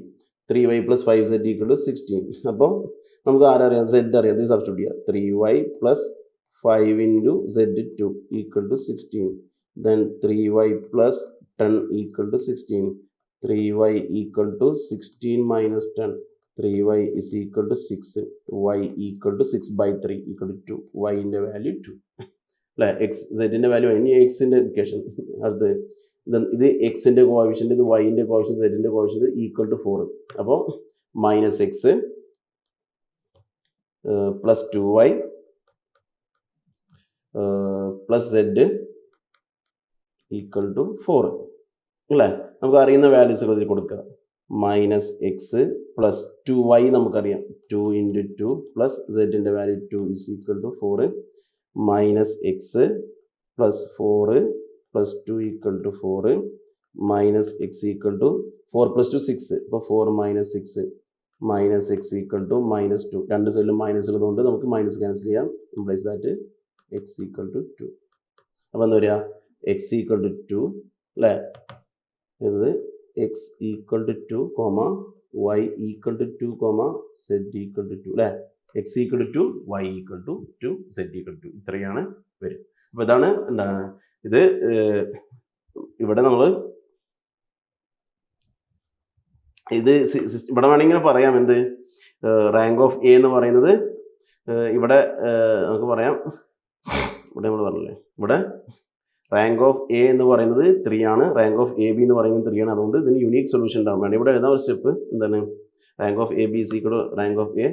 3y plus 5z equal to 16. അപ്പോൾ നമുക്ക് ആരറിയാം Z അറിയാം. ഇത് സബ്സ്റ്റിറ്റ്യൂട്ട് ചെയ്യാം 3y plus 5 into Z2 equal to 16 then 3y plus 10 equal to 16 3y equal to 16 minus 10 3y is equal to 6 y equal to 6/3 equal to 2 വൈൻ്റെ value 2 അല്ലേ. സെഡിൻ്റെ value ഇനി എക്സിൻ്റെ equation അടുത്ത് ഇത് എക്സിൻ്റെ കോഫിഷ്യൻറ്റ് ഇത് വൈൻ്റെ കോഫിഷ്യൻറ്റ് സെഡിൻ്റെ കോഫിഷ്യൻറ്റ് ഈക്വൽ ടു 4. അപ്പോൾ minus x plus 2y plus Z equal to 4 അല്ലേ. നമുക്ക് അറിയുന്ന വാല്യൂസുകൾ ഇതിൽ കൊടുക്കുക. മൈനസ് എക്സ് പ്ലസ് 2y നമുക്കറിയാം 2 ഇൻറ്റു 2 പ്ലസ് സെഡിൻ്റെ value 2 is equal to 4 minus x plus 4 plus 2 equal to 4 minus x equal to 4 plus 2 6 അപ്പോൾ 4 minus 6 minus x equal to minus 2 രണ്ട് സൈഡിലും മൈനസ് ഉള്ളതുകൊണ്ട് നമുക്ക് മൈനസ് ക്യാൻസൽ ചെയ്യാം. Implies that x equal to 2. അപ്പോൾ എന്താ പറയുക എക്സ് ഈക്വൽ ടു 2 അല്ലേ. ഇത് x equal to 2 comma y equal to 2 comma z equal to 2 അല്ലേ. X equal to 2 y equal to 2 z equal to 2 ഇത്രയാണ് വരും. അപ്പോൾ ഇതാണ് എന്താണ് ഇത് ഇവിടെ നമ്മൾ ഇത് ഇവിടെ വേണമെങ്കിൽ പറയാം എന്ത് റാങ്ക് ഓഫ് എ എന്ന് പറയുന്നത് ഇവിടെ നമുക്ക് പറയാം ഇവിടെ നമ്മൾ പറഞ്ഞില്ലേ ഇവിടെ റാങ്ക് ഓഫ് എ എന്ന് പറയുന്നത് 3 ആണ്. റാങ്ക് ഓഫ് എ ബി എന്ന് പറയുന്നത് 3 ആണ്. അതുകൊണ്ട് ഇതിന് യുണീക്ക് സൊല്യൂഷൻ ഉണ്ടാകാൻ വേണ്ടി ഇവിടെ എഴുതാൻ ഒരു സ്റ്റെപ്പ് എന്താണ് rank of A B is equal to rank of A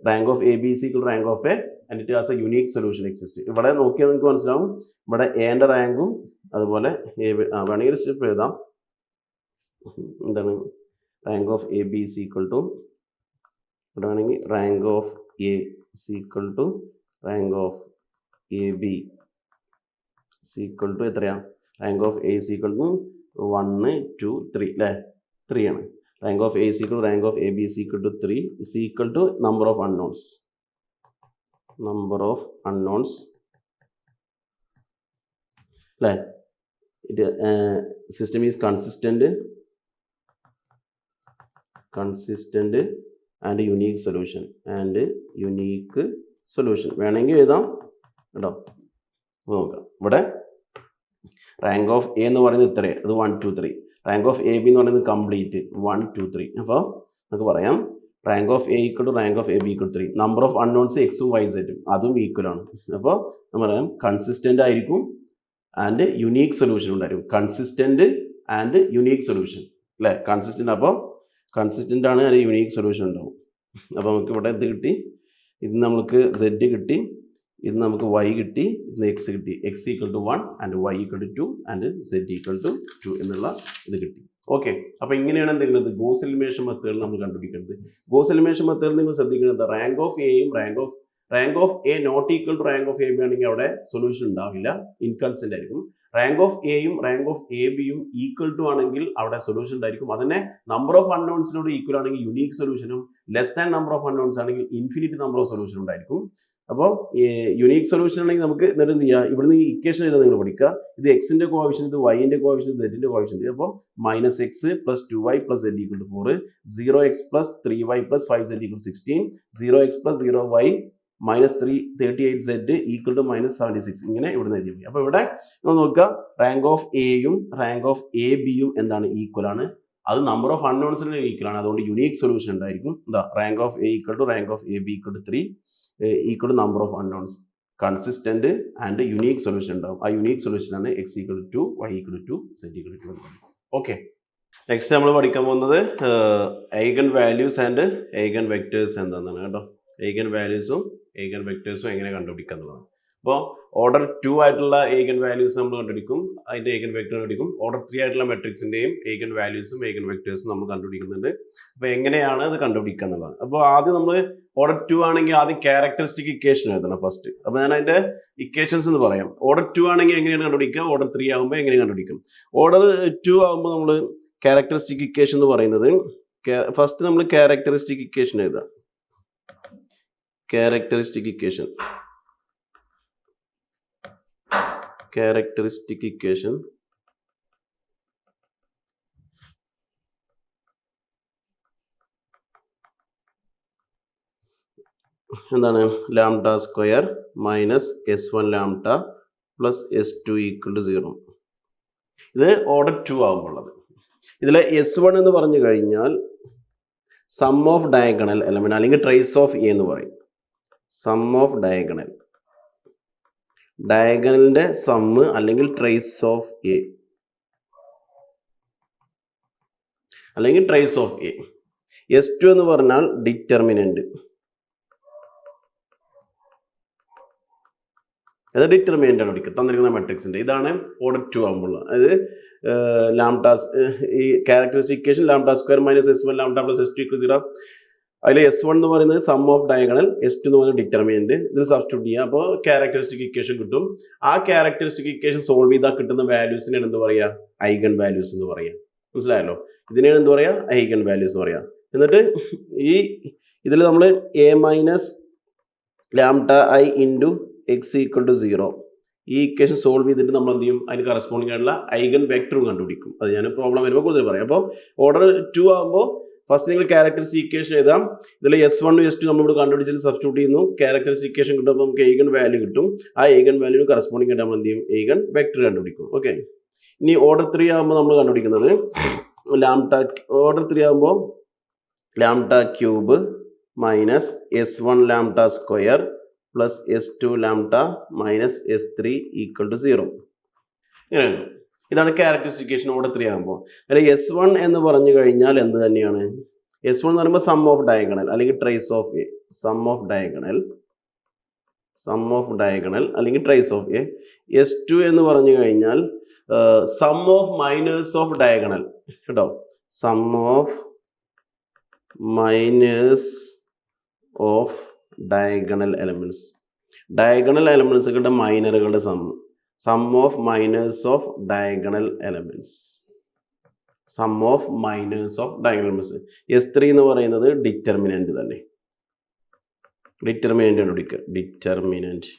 rank of A and it has a unique solution exist. ഇവിടെ നോക്കിയാൽ നിങ്ങൾക്ക് മനസ്സിലാവും ഇവിടെ എന്റെ റാങ്കും അതുപോലെ വേണമെങ്കിൽ ഒരു സ്റ്റെപ്പ് എഴുതാം എന്താണ് rank of A B is equal to ഇവിടെ വേണമെങ്കിൽ rank of A is equal to rank of A B is equal to എത്രയാണ് rank of A is equal to 1 2 3 അല്ലേ 3 ആണ്. Rank of A is equal to rank of A B is equal to 3 is equal to number of unknowns അല്ലേ. ഇത് system is consistent and unique solution വേണമെങ്കിൽ എഴുതാം കേട്ടോ. നോക്കാം ഇവിടെ rank of A എന്ന് പറയുന്നത് ഇത്രേ, അത് 1 2 3. റാങ്ക് ഓഫ് എ ബി എന്ന് പറയുന്നത് കംപ്ലീറ്റ് 1 2 3. അപ്പോൾ നമുക്ക് പറയാം rank of A equal to rank of A B equal 3. Number of unknowns എക്സും വൈ സെറ്റും അതും ഈക്വൽ ആണ്. അപ്പോൾ നമ്മൾ പറയാം കൺസിസ്റ്റൻ്റ് ആയിരിക്കും ആൻഡ് യുണീക്ക് സൊല്യൂഷൻ ഉണ്ടായിരിക്കും. കൺസിസ്റ്റൻ്റ് ആൻഡ് യുണീക്ക് സൊല്യൂഷൻ അല്ലേ? കൺസിസ്റ്റൻ്റ്, അപ്പോൾ കൺസിസ്റ്റൻ്റ് ആണ്, അല്ലെങ്കിൽ യുണീക്ക് സൊല്യൂഷൻ ഉണ്ടാവും. അപ്പോൾ നമുക്ക് ഇവിടെ ഇത് കിട്ടി, ഇത് നമുക്ക് സെഡ് കിട്ടി, ഇത് നമുക്ക് വൈ കിട്ടി, ഇത് എക്സ് കിട്ടി. X equal to 1 and y equal to 2 and z equal to 2 എന്നുള്ള ഇത് കിട്ടി. ഓക്കെ, അപ്പോൾ ഇങ്ങനെയാണ് എന്തെങ്കിലും ഗോസ് എലിമിനേഷൻ മെത്തേഡിൽ നമ്മൾ കണ്ടുപിടിക്കുന്നത്. ഗോസ് എലിമിനേഷൻ മെത്തേഡിൽ നിങ്ങൾ ശ്രദ്ധിക്കുന്നത് റാങ്ക് ഓഫ് എയും rank of A not equal to rank of A B ആണെങ്കിൽ അവിടെ സൊല്യൂഷൻ ഉണ്ടാവില്ല, ഇൻകൺസിസ്റ്റന്റ് ആയിരിക്കും. റാങ്ക് ഓഫ് എയും റാങ്ക് ഓഫ് എ ബിയും ഈക്വൽ ടു ആണെങ്കിൽ അവിടെ സൊല്യൂഷൻ ഉണ്ടായിരിക്കും. അതിനെ നമ്പർ ഓഫ് അൺനോൺസിനോട് ഈക്വൽ ആണെങ്കിൽ യുണീക്ക് സൊല്യൂഷനും, less than number of unknowns ആണെങ്കിൽ ഇൻഫിനിറ്റ് നമ്പർ ഓഫ് സൊല്യൂഷൻ ഉണ്ടായിരിക്കും. അപ്പോൾ യുണീക്ക് സൊല്യൂഷൻ ആണെങ്കിൽ നമുക്ക് എന്നിട്ട് എന്ത് ചെയ്യുക, ഇവിടുന്ന് ഈ ഇക്വേഷൻ എഴുതാൻ നിങ്ങൾ പഠിക്കുക. ഇത് എക്സിന്റെ കോഎഫിഷ്യന്റ്, ഇത് വൈന്റെ കോഎഫിഷ്യന്റ്, സെഡിന്റെ കോഎഫിഷ്യന്റ്. അപ്പോൾ -x + 2y + z = 4, 0x + 3y + 5z = 16, 0x + 0y -3 38z = -76. ഇങ്ങനെ ഇവിടുന്ന് എഴുതി. അപ്പോൾ ഇവിടെ നമ്മൾ നോക്കുക, റാങ്ക് ഓഫ് എയും റാങ്ക് ഓഫ് എ ബിയും എന്താണ്, ഈക്വൽ ആണ്. അത് നമ്പർ ഓഫ് അൺനോൺസിന് ഈക്വൽ ആണ്, അതുകൊണ്ട് യുണീക്ക് സൊല്യൂഷൻ ഉണ്ടായിരിക്കും. എന്താ, rank of A equal to rank of A B equal to 3 equal to number of unknowns, consistent and unique solution ഉണ്ടാവും. ആ യുണീക്ക് സൊല്യൂഷൻ ആണ് x equal to 2, y equal to 2, z equal to 2. Okay, next നമ്മൾ പഠിക്കാൻ പോകുന്നത് eigen values and eigen vectors എന്താണെന്നാണ് കേട്ടോ. Eigen വാല്യൂസും eigen വെക്ടേഴ്സും എങ്ങനെ കണ്ടുപിടിക്കുക എന്നുള്ളതാണ്. അപ്പോൾ ഓർഡർ 2 ആയിട്ടുള്ള ഐഗൻ വാല്യൂസ് നമ്മൾ കണ്ടുപിടിക്കും, അതിൻ്റെ ഐഗൻ വെക്ടർ കണ്ടുപിടിക്കും. ഓർഡർ 3 ആയിട്ടുള്ള മെട്രിക്സിൻ്റെയും ഐഗൻ വാല്യൂസും ഐഗൻ വെക്ടേഴ്സും നമ്മൾ കണ്ടുപിടിക്കുന്നുണ്ട്. അപ്പോൾ എങ്ങനെയാണ് അത് കണ്ടുപിടിക്കുക എന്നുള്ളത്. അപ്പോൾ ആദ്യം നമ്മൾ ഓർഡർ 2 ആണെങ്കിൽ ആദ്യം ക്യാരക്ടറിസ്റ്റിക് ഇക്വേഷൻ എഴുതണം ഫസ്റ്റ്. അപ്പോൾ ഞാൻ അതിൻ്റെ ഇക്വേഷൻസ് എന്ന് പറയാം. ഓർഡർ 2 ആണെങ്കിൽ എങ്ങനെയാണ് കണ്ടുപിടിക്കുക, ഓർഡർ 3 ആകുമ്പോൾ എങ്ങനെ കണ്ടുപിടിക്കും. ഓർഡർ 2 ആകുമ്പോൾ നമ്മൾ ക്യാരക്ടറിസ്റ്റിക് ഇക്വേഷൻ എന്ന് പറയുന്നത്, ഫസ്റ്റ് നമ്മൾ ക്യാരക്ടറിസ്റ്റിക് ഇക്വേഷൻ എഴുതാം. ക്യാരക്ടറിസ്റ്റിക് ഇക്വേഷൻ എന്താണ്, lambda square -s1 lambda + s2 = 0. ഇത് ഓർഡർ 2 ആകുമ്പോഴുള്ളത്. ഇതിലെ s1 എന്ന് പറഞ്ഞു കഴിഞ്ഞാൽ സം ഓഫ് ഡയഗണൽ എലമെന്റ് അല്ലെങ്കിൽ ട്രേസ് ഓഫ് എ എന്ന് പറയും. സം ഓഫ് ഡയഗണലിന്റെ സമ്മ് അല്ലെങ്കിൽ ട്രേസ് ഓഫ് എ അല്ലെങ്കിൽ ട്രേസ് ഓഫ് എ. s2 എന്ന് പറഞ്ഞാൽ ഡിറ്റർമിനന്റ്. അത് ഡിറ്റർമിനന്റ് ആണ് വിളിക്കുക തന്നിരിക്കുന്ന മെട്രിക്സിന്റെ. ഇതാണ് ഓർഡർ 2 ആകുമ്പോൾ. അതായത് ലാംഡാസ്, ഈ characteristic equation lambda square -s1 lambda + s2 = 0. അതിൽ s1 എന്ന് പറയുന്നത് സം ഓഫ് ഡയഗണൽ, s2 എന്ന് പറയുന്നത് ഡിറ്റർമിനന്റ്. ഇതിൽ സബ്സ്റ്റിറ്റ്യൂട്ട് ചെയ്യുക, അപ്പോൾ ക്യാരക്ടറിസ്റ്റിക് ഇക്വേഷൻ കിട്ടും. ആ ക്യാരക്ടറിസ്റ്റിക് ഇക്വേഷൻ സോൾവ് ചെയ്താൽ കിട്ടുന്ന വാല്യൂസിനാണ് എന്ത് പറയുക, ഐഗൺ വാല്യൂസ് എന്ന് പറയാം. മനസ്സിലായല്ലോ? ഇതിനെയാണ് എന്ത് പറയുക, ഐഗൺ വാല്യൂസ് എന്ന് പറയാം. എന്നിട്ട് ഈ ഇതിൽ നമ്മൾ a - λi × x = 0 ഈ ഇക്വേഷൻ സോൾവ് ചെയ്തിട്ട് നമ്മൾ എന്ത് ചെയ്യും, അതിന് കറസ്പോണ്ടിങ് ആയിട്ടുള്ള ഐഗൺ വെക്ടറും കണ്ടുപിടിക്കും. അത് ഞാൻ പ്രോബ്ലം വരുമ്പോൾ കൂടുതൽ പറയാം. അപ്പോൾ ഓർഡർ 2 ആകുമ്പോൾ ഫസ്റ്റ് നിങ്ങൾ ക്യാരക്ടറിസ്റ്റിക് ഇക്വേഷൻ എഴുതാം. ഇതിൽ s1 s2 നമ്മളിവിടെ കണ്ടുപിടിച്ചിട്ട് സബ്സ്റ്റിറ്റ്യൂട്ട് ചെയ്യുന്നു. ക്യാരക്ടറിസ്റ്റിക് ഇക്വേഷൻ കിട്ടുമ്പോൾ നമുക്ക് ഐഗൺ വാല്യൂ കിട്ടും. ആ ഐഗൺ വാല്യൂന് കറസ്പോണ്ടിങ് ആയിട്ട് നമ്മൾ എന്ത് ചെയ്യും, ഐഗൺ വെക്ടർ കണ്ടുപിടിക്കും. ഓക്കെ, ഇനി ഓർഡർ 3 ആകുമ്പോൾ നമ്മൾ കണ്ടുപിടിക്കുന്നത് ഓർഡർ 3 ആകുമ്പോൾ λ³ -s1 lambda square + s2 lambda - s3 = 0. ഇങ്ങനെയാണ്. ഇതാണ് ക്യാരക്ടറിസ്റ്റിക് ഇക്വേഷൻ ഓർഡർ 3 ആകുമ്പോൾ. അല്ലെങ്കിൽ s1 എന്ന് പറഞ്ഞു കഴിഞ്ഞാൽ എന്ത് തന്നെയാണ്, s1 എന്ന് പറയുമ്പോൾ സം ഓഫ് ഡയഗണൽ അല്ലെങ്കിൽ trace of A. Sum of diagonal അല്ലെങ്കിൽ ട്രേസ് ഓഫ് എ. s2 എന്ന് പറഞ്ഞു കഴിഞ്ഞാൽ sum of minors of diagonal കേട്ടോ. Sum of minors of diagonal elements. Diagonal എലമെന്റ്സുകളുടെ മൈനറുകളുടെ sum of minors of diagonal elements. Sum of minors of diagonal elements. s3 എന്ന് പറയുന്നത് determinant തന്നെ. ഡിറ്റർമിനന്റ് കണ്ടുപിടിക്കുക. ഡിറ്റർമിനന്റ്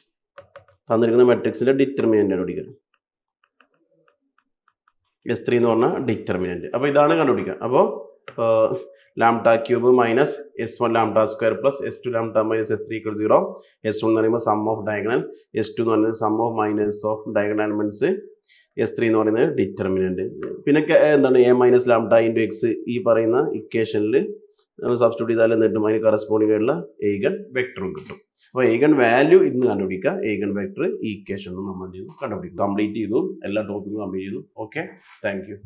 തന്നിരിക്കുന്ന മെട്രിക്സിന്റെ ഡിറ്റർമിനന്റ് കണ്ടുപിടിക്കുക. s3 എന്ന് പറഞ്ഞാൽ ഡിറ്റർമിനന്റ്. അപ്പോൾ ഇതാണ് കണ്ടുപിടിക്കുക. അപ്പോൾ λ³ -s1 lambda square + s2 lambda - s3 = 0. s1 എന്ന് പറയുമ്പോൾ സം ഓഫ് ഡയഗണൽ, s2 എന്ന് പറയുന്നത് sum of minors of diagonal elements, S3 എന്ന് പറയുന്നത് ഡിറ്റർമിനന്റ്. പിന്നെ എന്താണ് A minus lambda into x ഈ പറയുന്ന ഇക്വേഷനിൽ നമ്മൾ സബ്സ്റ്റിറ്റ്യൂട്ട് ചെയ്താൽ എന്നിട്ടും അതിന് കറസ്പോണ്ടിങ് ആയിട്ടുള്ള ഏഗൺ വെക്ടറും കിട്ടും. അപ്പോൾ ഏഗൺ വാല്യൂ ഇന്ന് കണ്ടുപിടിക്കുക, ഏഗൺ വെക്ടർ ഈ ഇക്വേഷനിൽ നമ്മൾ കണ്ടുപിടിക്കും. കംപ്ലീറ്റ് ചെയ്തു, എല്ലാ ടോപ്പിക്കും കംപ്ലീറ്റ് ചെയ്തു. Okay, thank you.